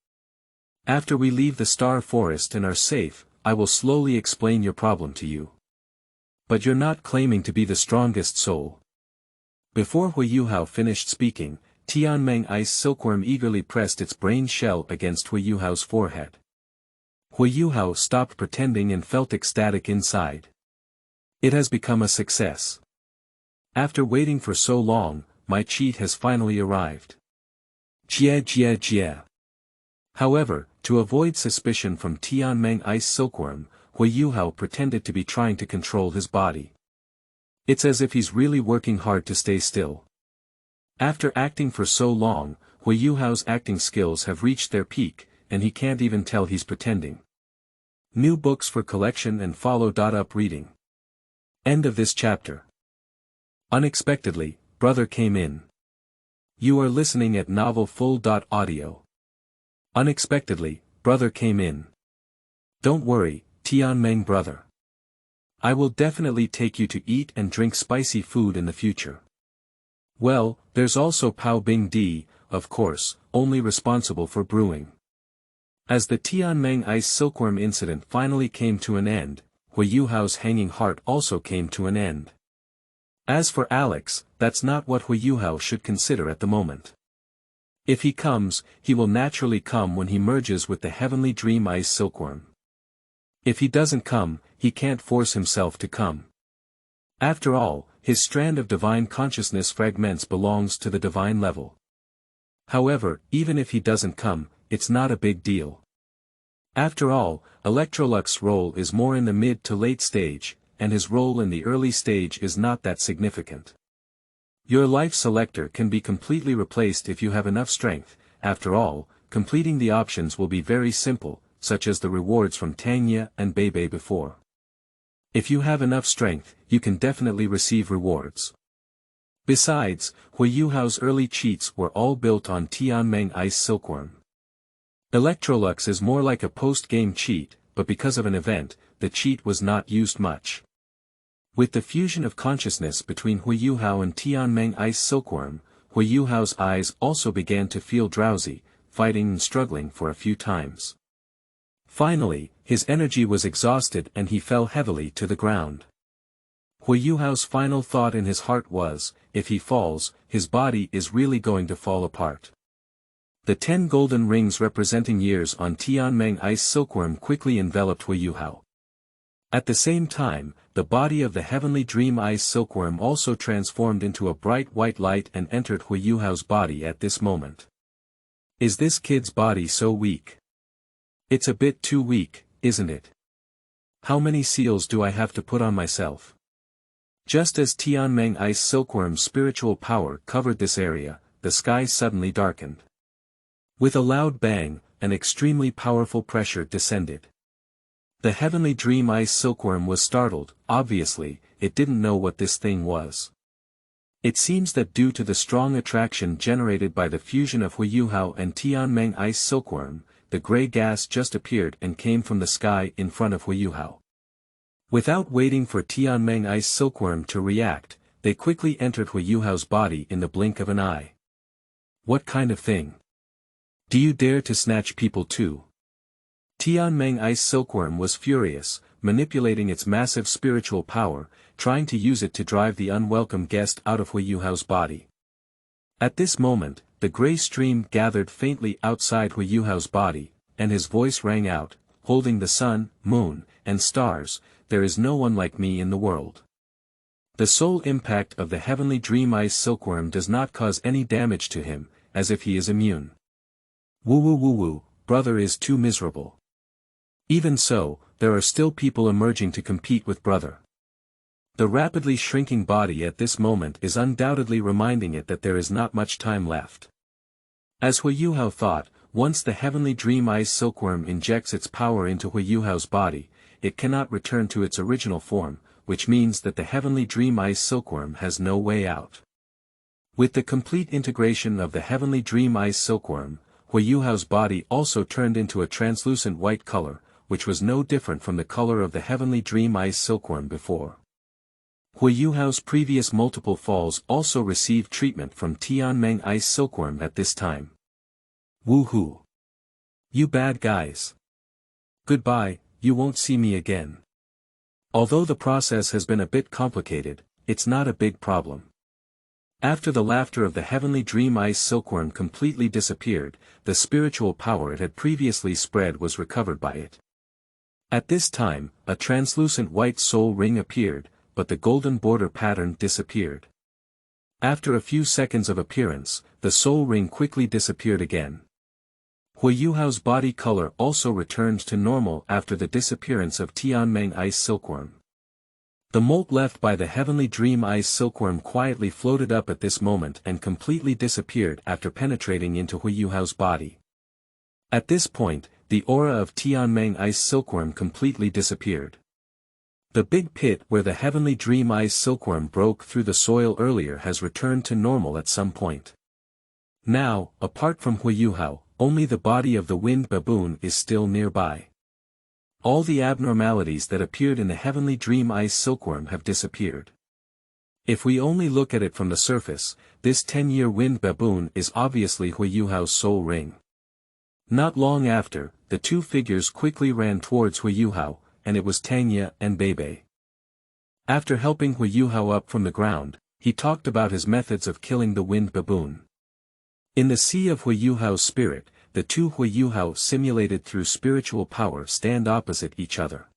After we leave the Star Forest and are safe, I will slowly explain your problem to you. But you're not claiming to be the strongest soul. Before Huo Yuhao finished speaking, Tianmeng ice silkworm eagerly pressed its brain shell against Huo Yuhao's forehead. Huo Yuhao stopped pretending and felt ecstatic inside. It has become a success. After waiting for so long, my cheat has finally arrived. Jie. However, to avoid suspicion from Tianmeng ice silkworm, Huo Yuhao pretended to be trying to control his body. It's as if he's really working hard to stay still. After acting for so long, Huo Huo Yuhao's acting skills have reached their peak, and he can't even tell he's pretending. New books for collection and follow. Up reading. End of this chapter. Unexpectedly, brother came in. You are listening at Novel Full. Audio. Unexpectedly, brother came in. Don't worry, Tianmeng brother. I will definitely take you to eat and drink spicy food in the future. Well, there's also Pao Bing Di, of course, only responsible for brewing. As the Tianmeng ice silkworm incident finally came to an end, Huo Yuhao's hanging heart also came to an end. As for Alex, that's not what Huo Yuhao should consider at the moment. If he comes, he will naturally come when he merges with the heavenly dream ice silkworm. If he doesn't come, he can't force himself to come. After all, his strand of divine consciousness fragments belongs to the divine level. However, even if he doesn't come, it's not a big deal. After all, Electrolux's role is more in the mid to late stage, and his role in the early stage is not that significant. Your life selector can be completely replaced if you have enough strength. After all, completing the options will be very simple, such as the rewards from Tang and Beibei before. If you have enough strength, you can definitely receive rewards. Besides, Huo Yuhao's early cheats were all built on Tianmeng ice silkworm. Electrolux is more like a post-game cheat, but because of an event, the cheat was not used much. With the fusion of consciousness between Huo Yuhao and Tianmeng ice silkworm, Huo Yuhao's eyes also began to feel drowsy, fighting and struggling for a few times. Finally, his energy was exhausted and he fell heavily to the ground. Huo Yuhao's final thought in his heart was, if he falls, his body is really going to fall apart. The 10 golden rings representing years on Tianmeng ice silkworm quickly enveloped Huo Yuhao. At the same time, the body of the heavenly dream ice silkworm also transformed into a bright white light and entered Huo Yuhao's body at this moment. Is this kid's body so weak? It's a bit too weak, isn't it? How many seals do I have to put on myself? Just as Tianmeng ice silkworm's spiritual power covered this area, the sky suddenly darkened. With a loud bang, an extremely powerful pressure descended. The heavenly dream ice silkworm was startled. Obviously, it didn't know what this thing was. It seems that due to the strong attraction generated by the fusion of Huo Yuhao and Tianmeng ice silkworm, the gray gas just appeared and came from the sky in front of Huo Yuhao. Without waiting for Tianmeng ice silkworm to react, they quickly entered Huo Yuhao's body in the blink of an eye. What kind of thing? Do you dare to snatch people too? Tianmeng ice silkworm was furious, manipulating its massive spiritual power, trying to use it to drive the unwelcome guest out of Huo Yuhao's body. At this moment, the gray stream gathered faintly outside Huo Yuhao's body, and his voice rang out, holding the sun, moon, and stars, there is no one like me in the world. The sole impact of the heavenly dream ice silkworm does not cause any damage to him, as if he is immune. Woo, brother is too miserable. Even so, there are still people emerging to compete with brother. The rapidly shrinking body at this moment is undoubtedly reminding it that there is not much time left. As Huo Yuhao thought, once the heavenly dream ice silkworm injects its power into Huo Yuhao's body, it cannot return to its original form, which means that the heavenly dream ice silkworm has no way out. With the complete integration of the heavenly dream ice silkworm, Huo Yuhao's body also turned into a translucent white color, which was no different from the color of the heavenly dream ice silkworm before. Huo Yuhao's previous multiple falls also received treatment from Tianmeng ice silkworm at this time. Woohoo! You bad guys! Goodbye, you won't see me again. Although the process has been a bit complicated, it's not a big problem. After the laughter of the heavenly dream ice silkworm completely disappeared, the spiritual power it had previously spread was recovered by it. At this time, a translucent white soul ring appeared, but the golden border pattern disappeared. After a few seconds of appearance, the soul ring quickly disappeared again. Huo Yuhao's body color also returned to normal after the disappearance of Tianmeng ice silkworm. The mold left by the heavenly dream ice silkworm quietly floated up at this moment and completely disappeared after penetrating into Huo Yuhao's body. At this point, the aura of Tianmeng ice silkworm completely disappeared. The big pit where the heavenly dream ice silkworm broke through the soil earlier has returned to normal at some point. Now, apart from Huo Yuhao, only the body of the wind baboon is still nearby. All the abnormalities that appeared in the heavenly dream ice silkworm have disappeared. If we only look at it from the surface, this 10-year wind baboon is obviously Huo Yuhao's soul ring. Not long after, the two figures quickly ran towards Huo Yuhao, and it was Tang and Beibei. After helping Huo Yuhao up from the ground, he talked about his methods of killing the wind baboon. In the sea of Huo Yuhao's spirit, the two Huo Yuhao simulated through spiritual power stand opposite each other.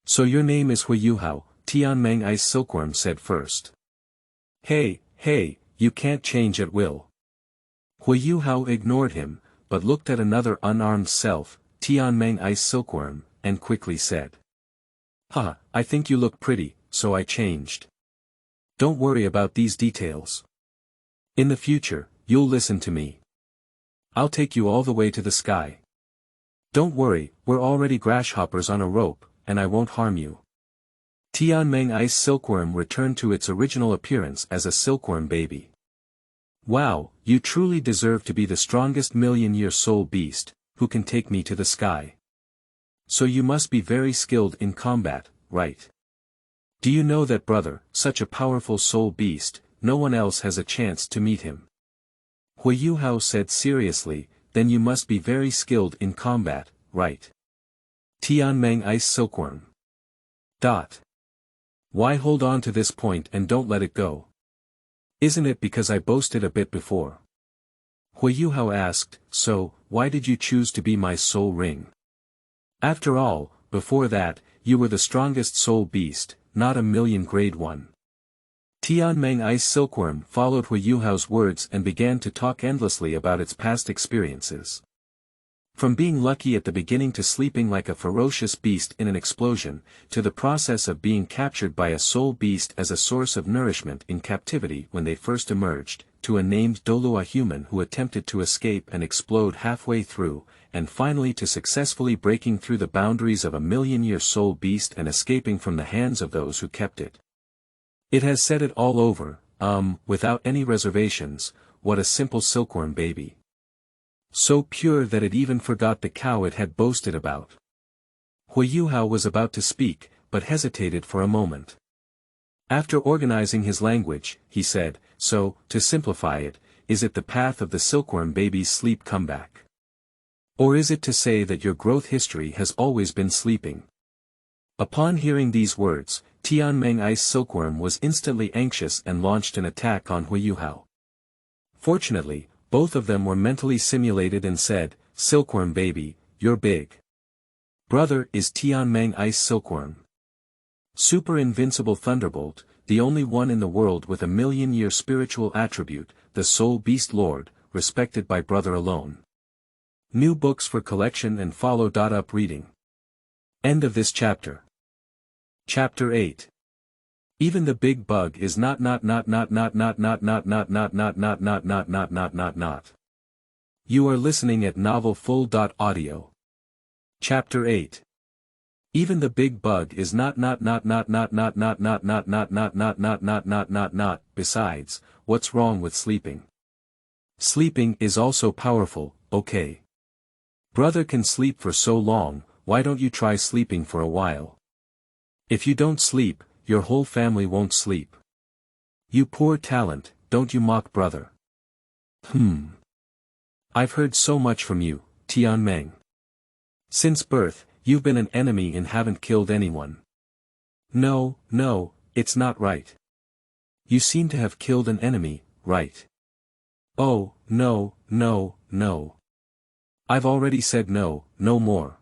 So your name is Huo Yuhao, Tianmeng ice silkworm said first. Hey, you can't change at will. Huo Yuhao ignored him, but looked at another unarmed self, Tianmeng ice silkworm, and quickly said. I think you look pretty, so I changed. Don't worry about these details. In the future, you'll listen to me. I'll take you all the way to the sky. Don't worry, we're already grasshoppers on a rope, and I won't harm you. Tianmeng ice silkworm returned to its original appearance as a silkworm baby. Wow, you truly deserve to be the strongest million-year soul beast, who can take me to the sky. So you must be very skilled in combat, right? Do you know that brother, such a powerful soul beast, no one else has a chance to meet him? Huo Yuhao said seriously, then you must be very skilled in combat, right? Tianmeng ice silkworm. Why hold on to this point and don't let it go? Isn't it because I boasted a bit before? Huo Yuhao asked, so, why did you choose to be my soul ring? After all, before that, you were the strongest soul beast, not a million grade one. Tianmeng ice silkworm followed Huo Yuhao's words and began to talk endlessly about its past experiences. From being lucky at the beginning to sleeping like a ferocious beast in an explosion, to the process of being captured by a soul beast as a source of nourishment in captivity when they first emerged, to a named Douluo human who attempted to escape and explode halfway through, and finally to successfully breaking through the boundaries of a million-year soul beast and escaping from the hands of those who kept it. It has said it all over, without any reservations, what a simple silkworm baby. So pure that it even forgot the cow it had boasted about. Huo Yuhao was about to speak, but hesitated for a moment. After organizing his language, he said, so, to simplify it, is it the path of the silkworm baby's sleep comeback? Or is it to say that your growth history has always been sleeping? Upon hearing these words, Tianmeng ice silkworm was instantly anxious and launched an attack on Huo Yuhao. Fortunately, both of them were mentally simulated and said, silkworm baby, you're big. Brother is Tianmeng ice silkworm. Super invincible thunderbolt, the only one in the world with a million-year spiritual attribute, the soul beast lord, respected by brother alone. New books for collection and follow. Up reading. End of this chapter. Chapter 8. Even the big bug is not. You are listening at Novel Full. Audio. Chapter 8. Even the big bug is not. Besides, what's wrong with sleeping? Sleeping is also powerful, okay? Brother can sleep for so long, why don't you try sleeping for a while? If you don't sleep, your whole family won't sleep. You poor talent, don't you mock brother? I've heard so much from you, Tianmeng. Since birth, you've been an enemy and haven't killed anyone. No, it's not right. You seem to have killed an enemy, right? Oh, no. I've already said no more.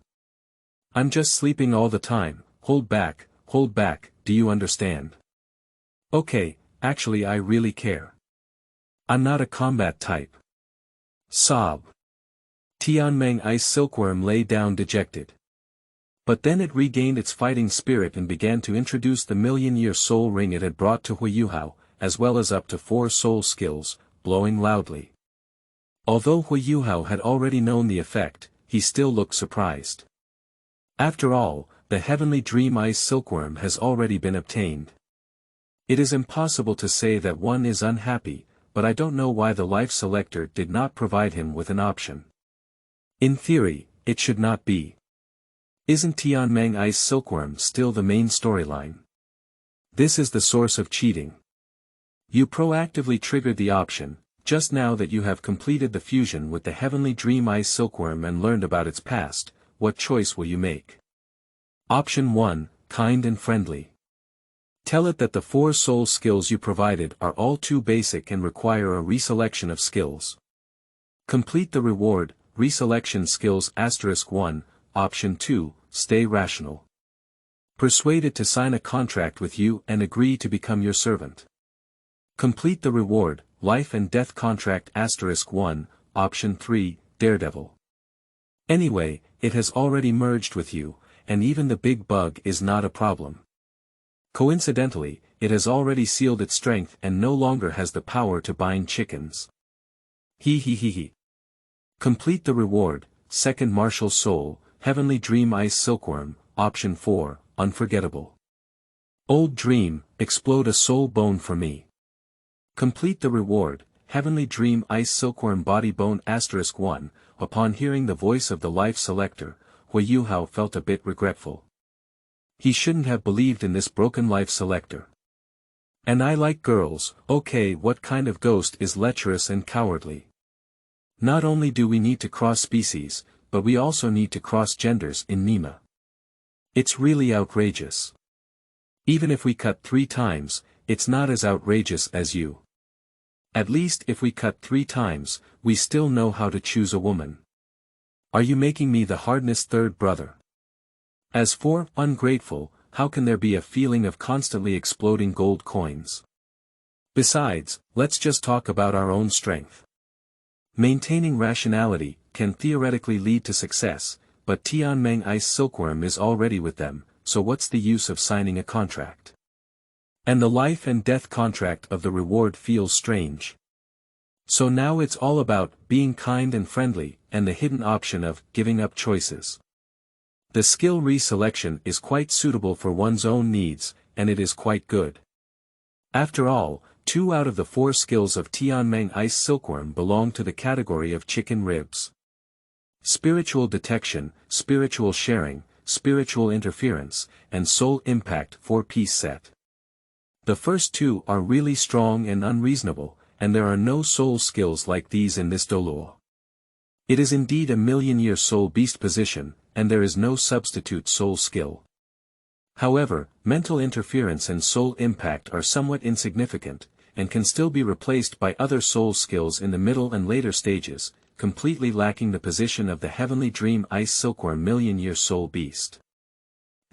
I'm just sleeping all the time, hold back, do you understand? Okay, actually I really care. I'm not a combat type. Sob. Tianmeng ice silkworm lay down dejected. But then it regained its fighting spirit and began to introduce the million-year soul ring it had brought to Huo Yuhao, as well as up to 4 soul skills, blowing loudly. Although Huo Yuhao had already known the effect, he still looked surprised. After all, the heavenly dream ice silkworm has already been obtained. It is impossible to say that one is unhappy, but I don't know why the life selector did not provide him with an option. In theory, it should not be. Isn't Tianmeng Ice Silkworm still the main storyline? This is the source of cheating. You proactively triggered the option, just now that you have completed the fusion with the heavenly dream ice silkworm and learned about its past. What choice will you make? Option 1, kind and friendly. Tell it that the 4 soul skills you provided are all too basic and require a reselection of skills. Complete the reward, reselection skills *1, option 2, stay rational. Persuade it to sign a contract with you and agree to become your servant. Complete the reward, life and death contract *1, option 3, daredevil. Anyway, it has already merged with you, and even the big bug is not a problem. Coincidentally, it has already sealed its strength and no longer has the power to bind chickens. He. Complete the reward, second martial soul, heavenly dream ice silkworm, option 4, unforgettable. Old dream, explode a soul bone for me. Complete the reward, heavenly dream ice silkworm body bone *1, upon hearing the voice of the life selector, Huo Yuhao felt a bit regretful. He shouldn't have believed in this broken life selector. And I like girls. Okay, what kind of ghost is lecherous and cowardly? Not only do we need to cross species, but we also need to cross genders in Nima. It's really outrageous. Even if we cut 3 times, it's not as outrageous as you. At least if we cut 3 times, we still know how to choose a woman. Are you making me the hardness third brother? As for ungrateful, how can there be a feeling of constantly exploding gold coins? Besides, let's just talk about our own strength. Maintaining rationality can theoretically lead to success, but Tianmeng Ice Silkworm is already with them, so what's the use of signing a contract? And the life and death contract of the reward feels strange. So now it's all about being kind and friendly, and the hidden option of giving up choices. The skill reselection is quite suitable for one's own needs, and it is quite good. After all, 2 out of the 4 skills of Tianmeng Ice Silkworm belong to the category of chicken ribs. Spiritual detection, spiritual sharing, spiritual interference, and soul impact 4-piece set. The first 2 are really strong and unreasonable, and there are no soul skills like these in this Douluo. It is indeed a million-year soul beast position, and there is no substitute soul skill. However, mental interference and soul impact are somewhat insignificant, and can still be replaced by other soul skills in the middle and later stages, completely lacking the position of the Heavenly Dream Ice Silkworm million-year soul beast.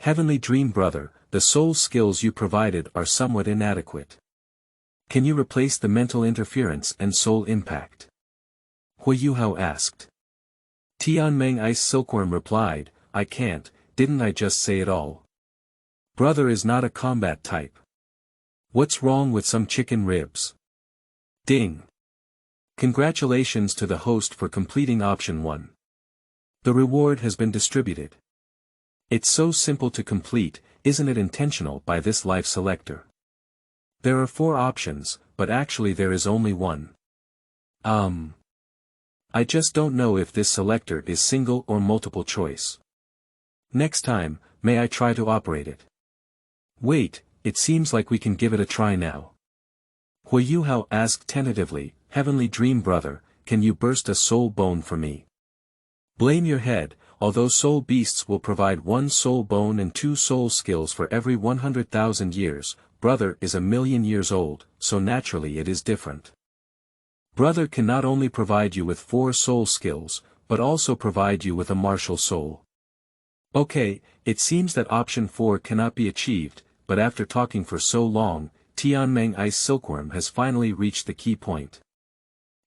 Heavenly Dream Brother, the soul skills you provided are somewhat inadequate. Can you replace the mental interference and soul impact? Huo Yuhao asked. Tianmeng Ice Silkworm replied, I can't, didn't I just say it all? Brother is not a combat type. What's wrong with some chicken ribs? Ding. Congratulations to the host for completing option 1. The reward has been distributed. It's so simple to complete, isn't it intentional by this life selector? There are 4 options, but actually there is only 1. I just don't know if this selector is single or multiple choice. Next time, may I try to operate it? Wait, it seems like we can give it a try now. Huo Yuhao asked tentatively, Heavenly Dream Brother, can you burst a soul bone for me? Blame your head, although soul beasts will provide 1 soul bone and 2 soul skills for every 100,000 years, Brother is a million years old, so naturally it is different. Brother can not only provide you with 4 soul skills, but also provide you with a martial soul. Okay, it seems that option 4 cannot be achieved, but after talking for so long, Tianmeng Ice Silkworm has finally reached the key point.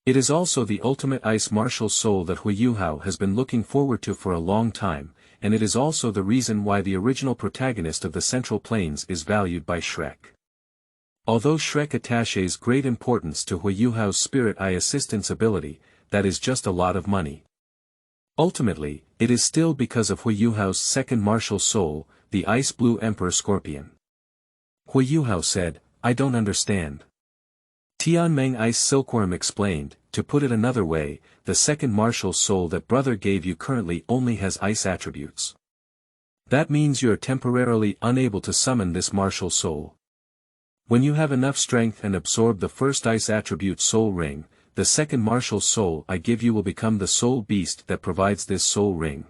It is also the ultimate ice martial soul that Huo Yuhao has been looking forward to for a long time, and it is also the reason why the original protagonist of the Central Plains is valued by Shrek. Although Shrek attaches great importance to Huo Yuhao's spirit eye assistance ability, that is just a lot of money. Ultimately, it is still because of Huo Yuhao's second martial soul, the Ice Blue Emperor Scorpion. Huo Yuhao said, "I don't understand." Tianmeng Ice Silkworm explained, "To put it another way, the second martial soul that brother gave you currently only has ice attributes. That means you are temporarily unable to summon this martial soul. When you have enough strength and absorb the first ice attribute soul ring, the second martial soul I give you will become the soul beast that provides this soul ring.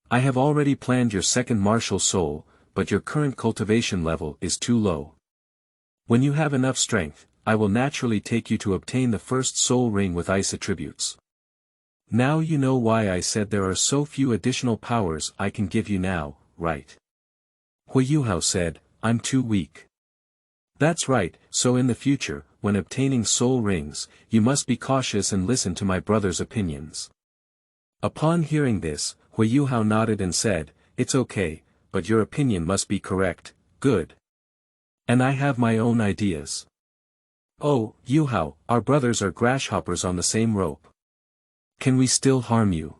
I have already planned your second martial soul, but your current cultivation level is too low. When you have enough strength, I will naturally take you to obtain the first soul ring with ice attributes. Now you know why I said there are so few additional powers I can give you now, right?" Huo Yuhao said, "I'm too weak." "That's right, so in the future, when obtaining soul rings, you must be cautious and listen to my brother's opinions." Upon hearing this, Huo Yuhao nodded and said, "It's okay, but your opinion must be correct, good. And I have my own ideas." "Oh, Yuhao, our brothers are grasshoppers on the same rope. Can we still harm you?"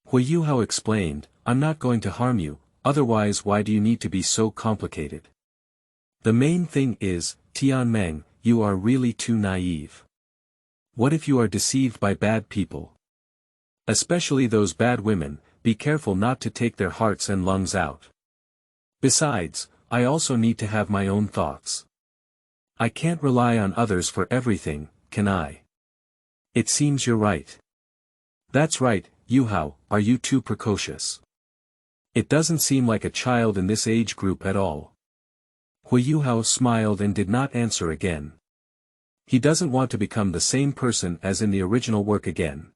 Huo Yuhao explained, "I'm not going to harm you, otherwise why do you need to be so complicated? The main thing is, Tianmeng, you are really too naive. What if you are deceived by bad people? Especially those bad women, be careful not to take their hearts and lungs out. Besides, I also need to have my own thoughts. I can't rely on others for everything, can I? It seems you're right." "That's right, Yuhao, are you too precocious? It doesn't seem like a child in this age group at all." Huo Yuhao smiled and did not answer again. He doesn't want to become the same person as in the original work again.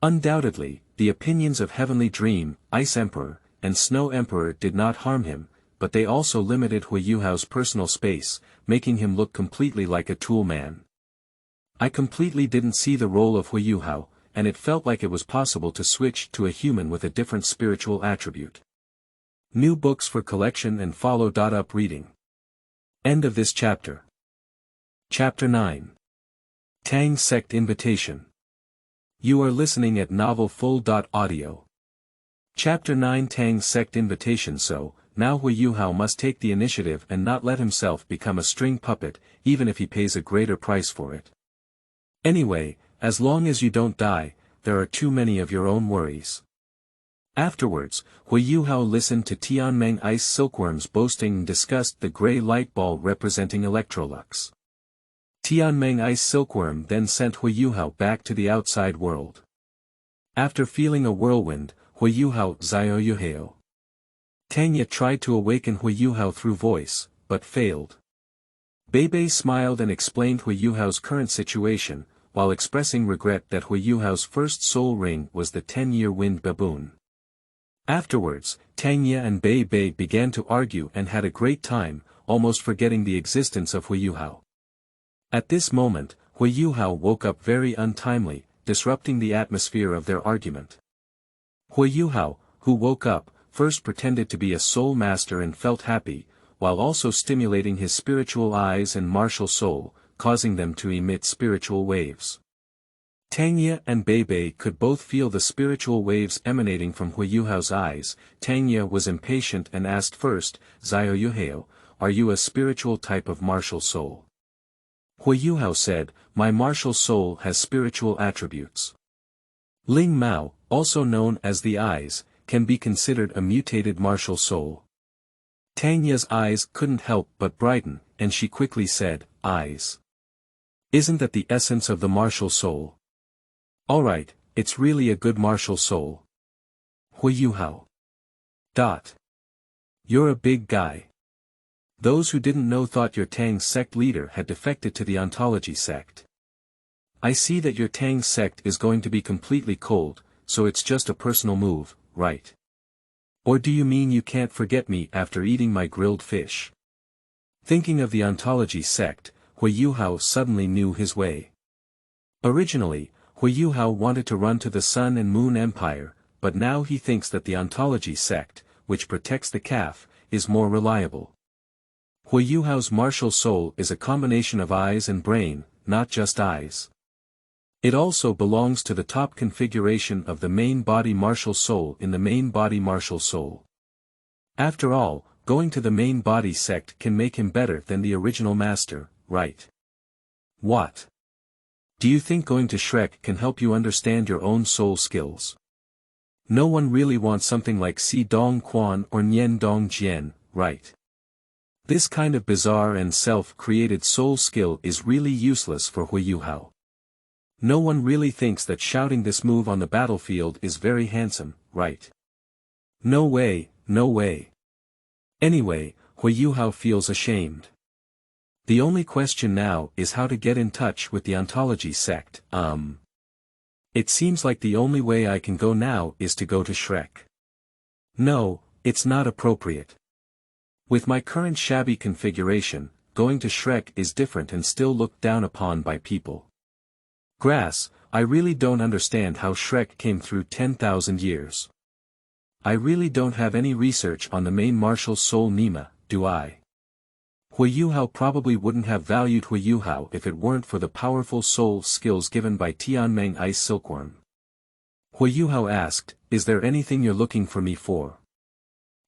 Undoubtedly, the opinions of Heavenly Dream, Ice Emperor, and Snow Emperor did not harm him, but they also limited Huo Yuhao's personal space, making him look completely like a tool man. I completely didn't see the role of Huo Yuhao, and it felt like it was possible to switch to a human with a different spiritual attribute. New books for collection and follow. Up reading. End of this chapter. Chapter 9. Tang Sect Invitation. You are listening at Novel Full. Audio. Chapter 9 Tang Sect Invitation. So, now Huo Yuhao must take the initiative and not let himself become a string puppet, even if he pays a greater price for it. Anyway, as long as you don't die, there are too many of your own worries. Afterwards, Huo Yuhao listened to Tianmeng Ice Silkworms boasting and discussed the gray light ball representing Electrolux. Tianmeng Ice Silkworm then sent Huo Yuhao back to the outside world. After feeling a whirlwind, Huo Yuhao Xiao Yuhao. Tang tried to awaken Huo Yuhao through voice, but failed. Beibei smiled and explained Huo Yuhao's current situation, while expressing regret that Huo Yuhao's first soul ring was the 10-year wind baboon. Afterwards, Tang and Beibei began to argue and had a great time, almost forgetting the existence of Huo Yuhao. At this moment, Huo Yuhao woke up very untimely, disrupting the atmosphere of their argument. Huo Yuhao, who woke up, first pretended to be a soul master and felt happy, while also stimulating his spiritual eyes and martial soul, causing them to emit spiritual waves. Tang and Beibei could both feel the spiritual waves emanating from Huo Yuhao's eyes. Tang was impatient and asked first, "Xiao Yuhao, are you a spiritual type of martial soul?" Huo Yuhao said, "My martial soul has spiritual attributes. Ling Mao, also known as the eyes, can be considered a mutated martial soul." Tang's eyes couldn't help but brighten, and she quickly said, "Eyes. Isn't that the essence of the martial soul? Alright, it's really a good martial soul. Huo Yuhao. You're a big guy. Those who didn't know thought your Tang sect leader had defected to the ontology sect. I see that your Tang sect is going to be completely cold, so it's just a personal move, right? Or do you mean you can't forget me after eating my grilled fish?" Thinking of the ontology sect, Huo Yuhao suddenly knew his way. Originally, Huo Yuhao wanted to run to the Sun and Moon Empire, but now he thinks that the ontology sect, which protects the calf, is more reliable. Huo Yuhao's martial soul is a combination of eyes and brain, not just eyes. It also belongs to the top configuration of the main body martial soul in the main body martial soul. After all, going to the main body sect can make him better than the original master, right? What? Do you think going to Shrek can help you understand your own soul skills? No one really wants something like Si Dong Quan or Nian Dong Jian, right? This kind of bizarre and self-created soul skill is really useless for Huo Yuhao. No one really thinks that shouting this move on the battlefield is very handsome, right? No way, no way. Anyway, Huo Yuhao feels ashamed. The only question now is how to get in touch with the ontology sect. It seems like the only way I can go now is to go to Shrek. No, it's not appropriate. With my current shabby configuration, going to Shrek is different and still looked down upon by people. Grass, I really don't understand how Shrek came through 10,000 years. I really don't have any research on the main martial soul Nima, do I? Huo Yuhao probably wouldn't have valued Huo Yuhao if it weren't for the powerful soul skills given by Tianmeng Ice Silkworm. Huo Yuhao asked, "Is there anything you're looking for me for?"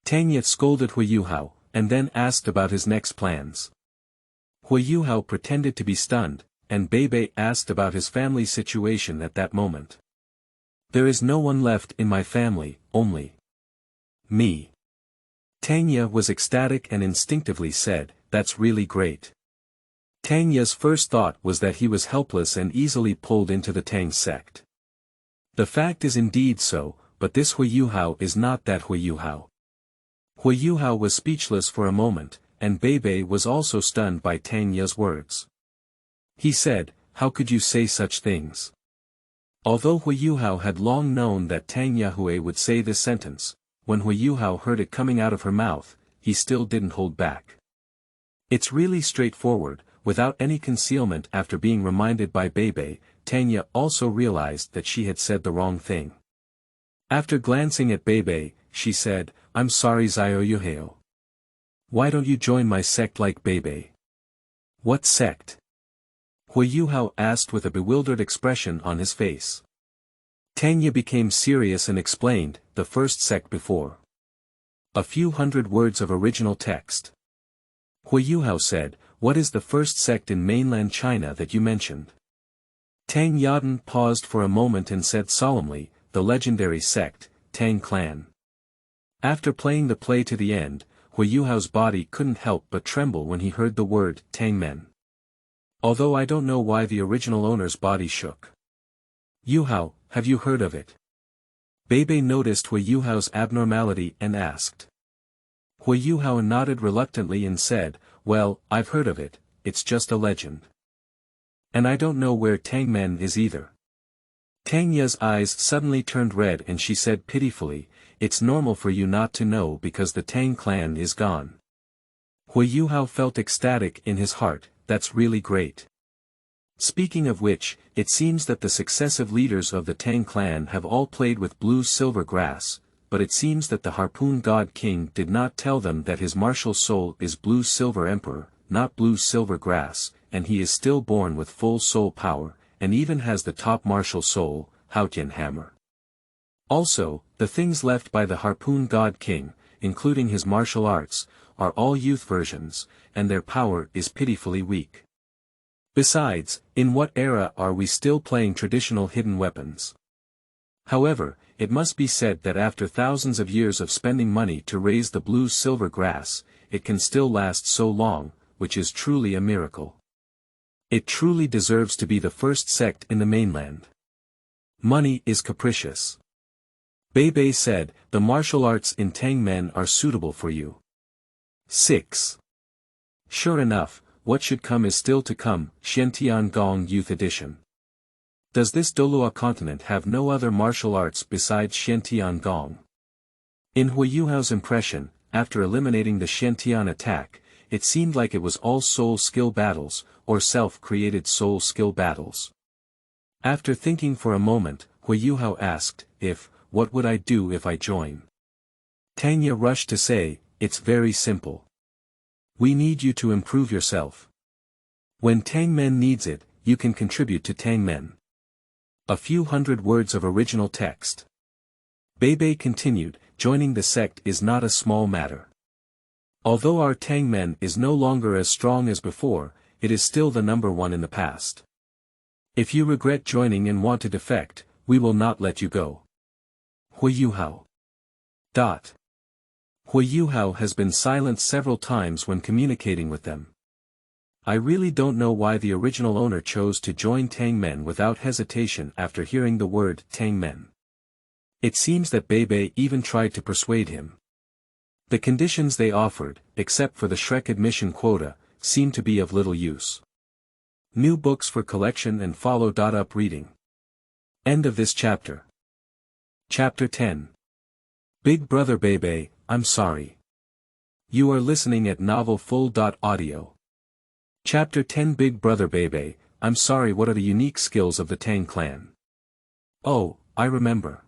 Tang Ye scolded Huo Yuhao, and then asked about his next plans. Huo Yuhao pretended to be stunned, and Beibei asked about his family situation at that moment. "There is no one left in my family, only me." Tang Ye was ecstatic and instinctively said, "That's really great." Tang Ye's first thought was that he was helpless and easily pulled into the Tang sect. The fact is indeed so, but this Huo Yuhao is not that Huo Yuhao. Huo Yuhao was speechless for a moment, and Beibei was also stunned by Tang Ye's words. He said, "How could you say such things?" Although Huo Yuhao had long known that Tang Ye would say this sentence, when Huo Yuhao heard it coming out of her mouth, he still didn't hold back. It's really straightforward, without any concealment. After being reminded by Beibei, Tang Ye also realized that she had said the wrong thing. After glancing at Beibei, she said, "I'm sorry Zio Yuhao. Why don't you join my sect like Beibei?" "What sect?" Huo Yuhao asked with a bewildered expression on his face. Tang Ye became serious and explained, "The first sect before." A few hundred words of original text. Huo Yuhao said, "What is the first sect in mainland China that you mentioned?" Tang Yadin paused for a moment and said solemnly, "The legendary sect, Tang Clan." After playing the play to the end, Huo Yuhao's body couldn't help but tremble when he heard the word, Tangmen. Although I don't know why the original owner's body shook. "Yuhao, have you heard of it?" Beibei noticed Huo Yuhao's abnormality and asked. Huo Yuhao nodded reluctantly and said, "Well, I've heard of it, it's just a legend. And I don't know where Tangmen is either." Tang Ye's eyes suddenly turned red and she said pitifully, "It's normal for you not to know because the Tang clan is gone." Huo Yuhao felt ecstatic in his heart, "That's really great." Speaking of which, it seems that the successive leaders of the Tang clan have all played with blue silver grass, but it seems that the Harpoon God King did not tell them that his martial soul is blue silver emperor, not blue silver grass, and he is still born with full soul power, and even has the top martial soul, Haotian hammer. Also, the things left by the Harpoon God King, including his martial arts, are all youth versions, and their power is pitifully weak. Besides, in what era are we still playing traditional hidden weapons? However, it must be said that after thousands of years of spending money to raise the blue-silver grass, it can still last so long, which is truly a miracle. It truly deserves to be the first sect in the mainland. Money is capricious. Beibei said, "The martial arts in Tangmen are suitable for you." 6. Sure enough, what should come is still to come, Xiantian Gong Youth Edition. Does this Douluo continent have no other martial arts besides Xiantian Gong? In Huo Yuhao's impression, after eliminating the Xiantian attack, it seemed like it was all soul skill battles, or self-created soul skill battles. After thinking for a moment, Huo Yuhao asked, "If, what would I do if I join? Tanya rushed to say, it's very simple. We need you to improve yourself. When Tangmen needs it, you can contribute to Tangmen. A few hundred words of original text. Beibei continued, joining the sect is not a small matter. Although our Tangmen is no longer as strong as before, it is still the number one in the past. If you regret joining and want to defect, we will not let you go. Huo Yuhao. Huo Yuhao has been silent several times when communicating with them. I really don't know why the original owner chose to join Tangmen without hesitation after hearing the word Tangmen. It seems that Beibei even tried to persuade him. The conditions they offered, except for the Shrek admission quota, seem to be of little use. New books for collection and follow. Up reading. End of this chapter. Chapter 10. Big Brother Beibei, I'm sorry. You are listening at Novel Full. Audio. Chapter 10 Big Brother Beibei, I'm sorry. What are the unique skills of the Tang clan? Oh, I remember.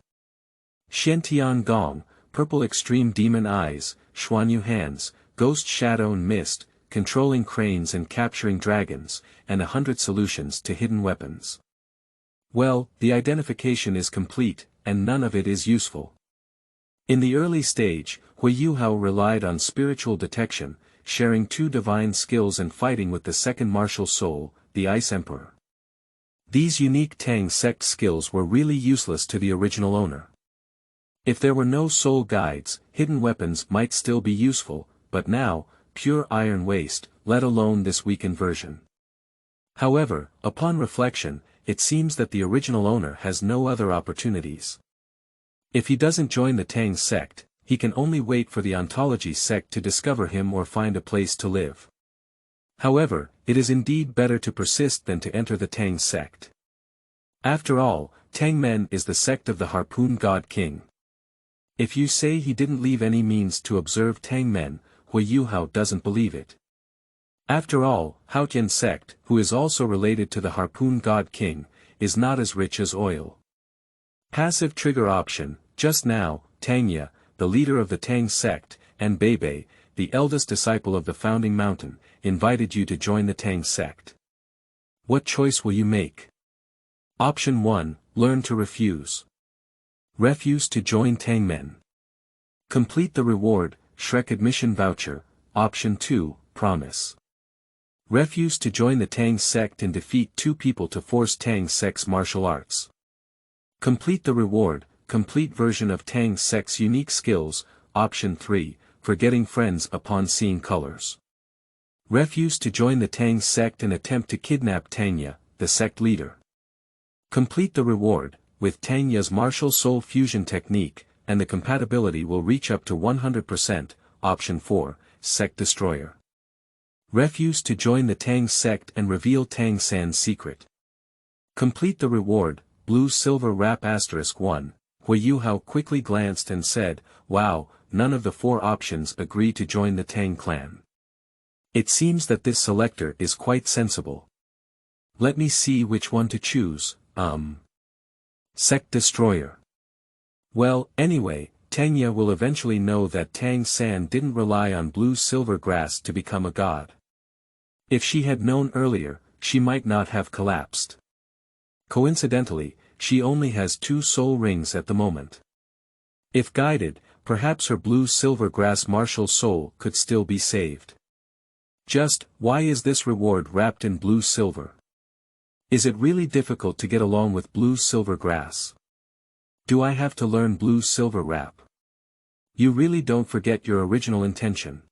Xiantian Gong, Purple Extreme Demon Eyes, Xuanyu Hands, Ghost Shadow and Mist, Controlling Cranes and Capturing Dragons, and 100 Solutions to Hidden Weapons. Well, the identification is complete, and none of it is useful. In the early stage, Huo Yuhao relied on spiritual detection, sharing 2 divine skills and fighting with the second martial soul, the Ice Emperor. These unique Tang sect skills were really useless to the original owner. If there were no soul guides, hidden weapons might still be useful, but now, pure iron waste, let alone this weakened version. However, upon reflection, it seems that the original owner has no other opportunities. If he doesn't join the Tang sect, he can only wait for the ontology sect to discover him or find a place to live. However, it is indeed better to persist than to enter the Tang sect. After all, Tangmen is the sect of the Harpoon God King. If you say he didn't leave any means to observe Tangmen, Huo Yuhao doesn't believe it. After all, Haotian sect, who is also related to the Harpoon God King, is not as rich as oil. Passive trigger option, just now, Tanya, the leader of the Tang sect, and Beibei, the eldest disciple of the founding mountain, invited you to join the Tang sect. What choice will you make? Option 1, learn to refuse. Refuse to join Tangmen. Complete the reward, Shrek admission voucher. Option 2, promise. Refuse to join the Tang sect and defeat 2 people to force Tang sect's martial arts. Complete the reward, complete version of Tang sect's unique skills. Option 3, forgetting friends upon seeing colors. Refuse to join the Tang sect and attempt to kidnap Tanya, the sect leader. Complete the reward, with Tanya's martial soul fusion technique, and the compatibility will reach up to 100%. Option 4, sect destroyer. Refuse to join the Tang sect and reveal Tang San's secret. Complete the reward, blue silver wrap *1. Huo Yuhao quickly glanced and said, wow, none of the 4 options agree to join the Tang clan. It seems that this selector is quite sensible. Let me see which one to choose. Sect destroyer. Well, anyway, Tanya will eventually know that Tang San didn't rely on blue silver grass to become a god. If she had known earlier, she might not have collapsed. Coincidentally, she only has 2 soul rings at the moment. If guided, perhaps her blue silver grass martial soul could still be saved. Just, why is this reward wrapped in blue silver? Is it really difficult to get along with blue silver grass? Do I have to learn blue silver wrap? You really don't forget your original intention.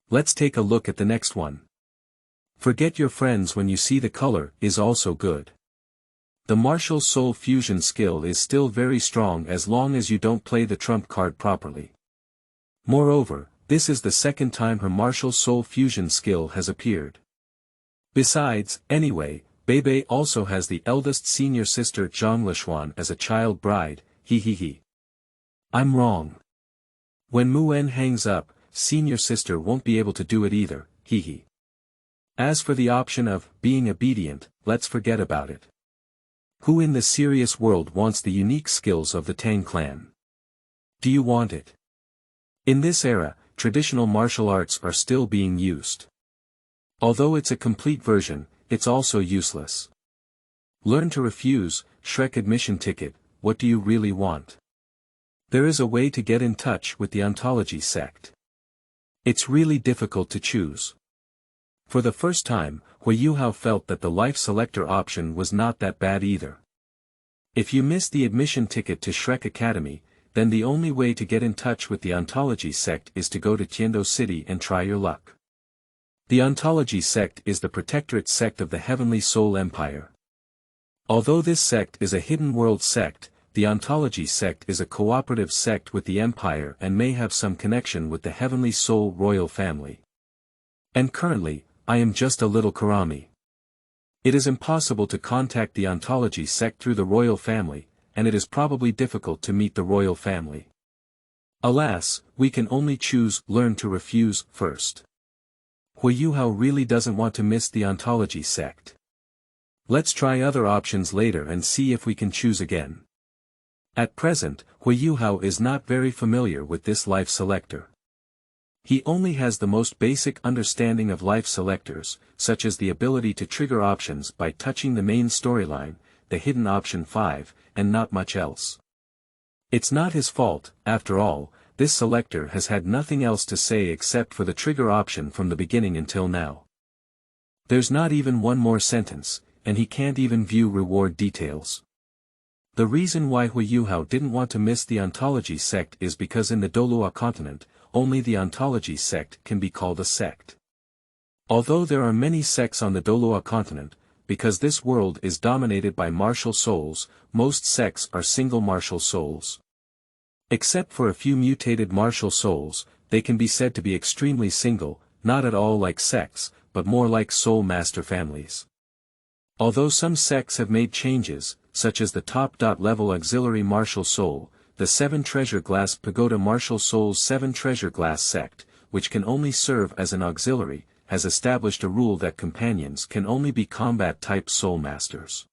Let's take a look at the next one. Forget your friends when you see the color is also good. The martial soul fusion skill is still very strong as long as you don't play the trump card properly. Moreover, this is the second time her martial soul fusion skill has appeared. Besides, anyway, Beibei also has the eldest senior sister Zhang Lishuan as a child bride, he. I'm wrong. When Muen hangs up, senior sister won't be able to do it either, he. As for the option of being obedient, let's forget about it. Who in the serious world wants the unique skills of the Tang clan? Do you want it? In this era, traditional martial arts are still being used. Although it's a complete version, it's also useless. Learn to refuse, Shrek admission ticket, what do you really want? There is a way to get in touch with the ontology sect. It's really difficult to choose. For the first time, Huo Yuhao felt that the life selector option was not that bad either. If you miss the admission ticket to Shrek Academy, then the only way to get in touch with the ontology sect is to go to Tiendo City and try your luck. The ontology sect is the protectorate sect of the Heavenly Soul Empire. Although this sect is a hidden world sect, the ontology sect is a cooperative sect with the Empire and may have some connection with the Heavenly Soul royal family. And currently, I am just a little Karami. It is impossible to contact the ontology sect through the royal family, and it is probably difficult to meet the royal family. Alas, we can only choose learn to refuse first. Huo Yuhao really doesn't want to miss the ontology sect. Let's try other options later and see if we can choose again. At present, Huo Yuhao is not very familiar with this life selector. He only has the most basic understanding of life selectors, such as the ability to trigger options by touching the main storyline, the hidden option 5, and not much else. It's not his fault, after all, this selector has had nothing else to say except for the trigger option from the beginning until now. There's not even one more sentence, and he can't even view reward details. The reason why Huo Yuhao didn't want to miss the ontology sect is because in the Douluo continent, only the ontology sect can be called a sect. Although there are many sects on the Douluo continent, because this world is dominated by martial souls, most sects are single martial souls. Except for a few mutated martial souls, they can be said to be extremely single, not at all like sects, but more like soul master families. Although some sects have made changes, such as the top-level auxiliary martial soul, the 7 treasure glass pagoda martial soul's 7 treasure glass sect, which can only serve as an auxiliary, has established a rule that companions can only be combat-type soul masters.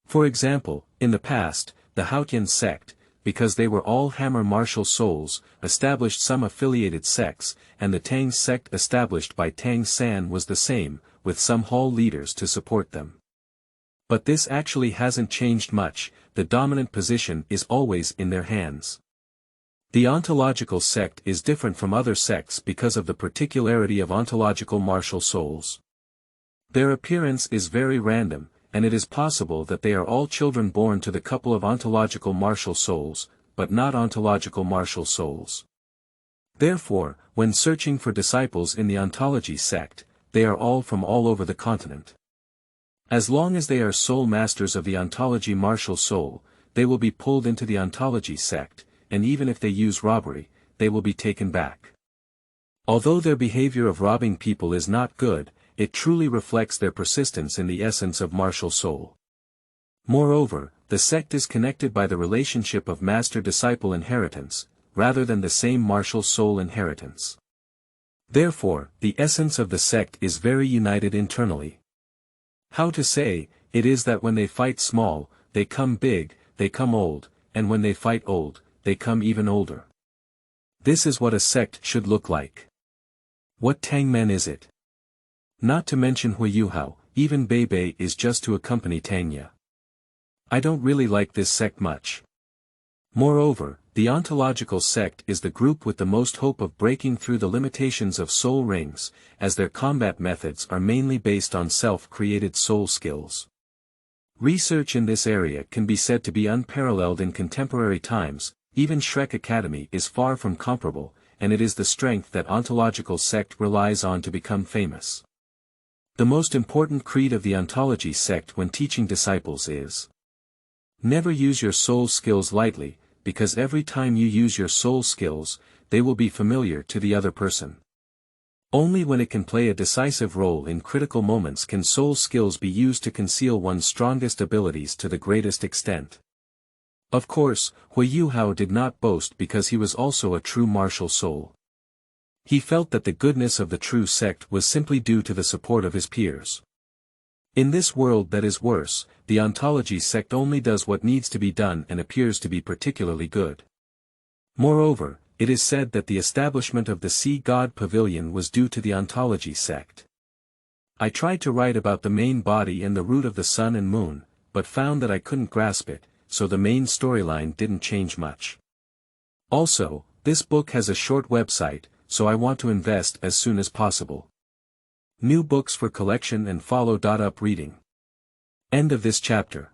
For example, in the past, the Haotian sect, because they were all hammer martial souls, established some affiliated sects, and the Tang sect established by Tang San was the same, with some hall leaders to support them. But this actually hasn't changed much, the dominant position is always in their hands. The ontological sect is different from other sects because of the particularity of ontological martial souls. Their appearance is very random, and it is possible that they are all children born to the couple of ontological martial souls, but not ontological martial souls. Therefore, when searching for disciples in the ontology sect, they are all from all over the continent. As long as they are soul masters of the ontology martial soul, they will be pulled into the ontology sect, and even if they use robbery, they will be taken back. Although their behavior of robbing people is not good, it truly reflects their persistence in the essence of martial soul. Moreover, the sect is connected by the relationship of master-disciple inheritance, rather than the same martial soul inheritance. Therefore, the essence of the sect is very united internally. How to say, it is that when they fight small, they come big, they come old, and when they fight old, they come even older. This is what a sect should look like. What Tangmen is it? Not to mention Huo Yuhao, even Beibei is just to accompany Tangya. I don't really like this sect much. Moreover, the ontological sect is the group with the most hope of breaking through the limitations of soul rings, as their combat methods are mainly based on self-created soul skills. Research in this area can be said to be unparalleled in contemporary times, even Shrek Academy is far from comparable, and it is the strength that ontological sect relies on to become famous. The most important creed of the ontology sect when teaching disciples is: never use your soul skills lightly, because every time you use your soul skills, they will be familiar to the other person. Only when it can play a decisive role in critical moments can soul skills be used to conceal one's strongest abilities to the greatest extent. Of course, Huo Yuhao did not boast because he was also a true martial soul. He felt that the goodness of the true sect was simply due to the support of his peers. In this world that is worse, the ontology sect only does what needs to be done and appears to be particularly good. Moreover, it is said that the establishment of the Sea God Pavilion was due to the ontology sect. I tried to write about the main body and the root of the sun and moon, but found that I couldn't grasp it, so the main storyline didn't change much. Also, this book has a short website, so I want to invest as soon as possible. New books for collection and follow. Up reading. End of this chapter.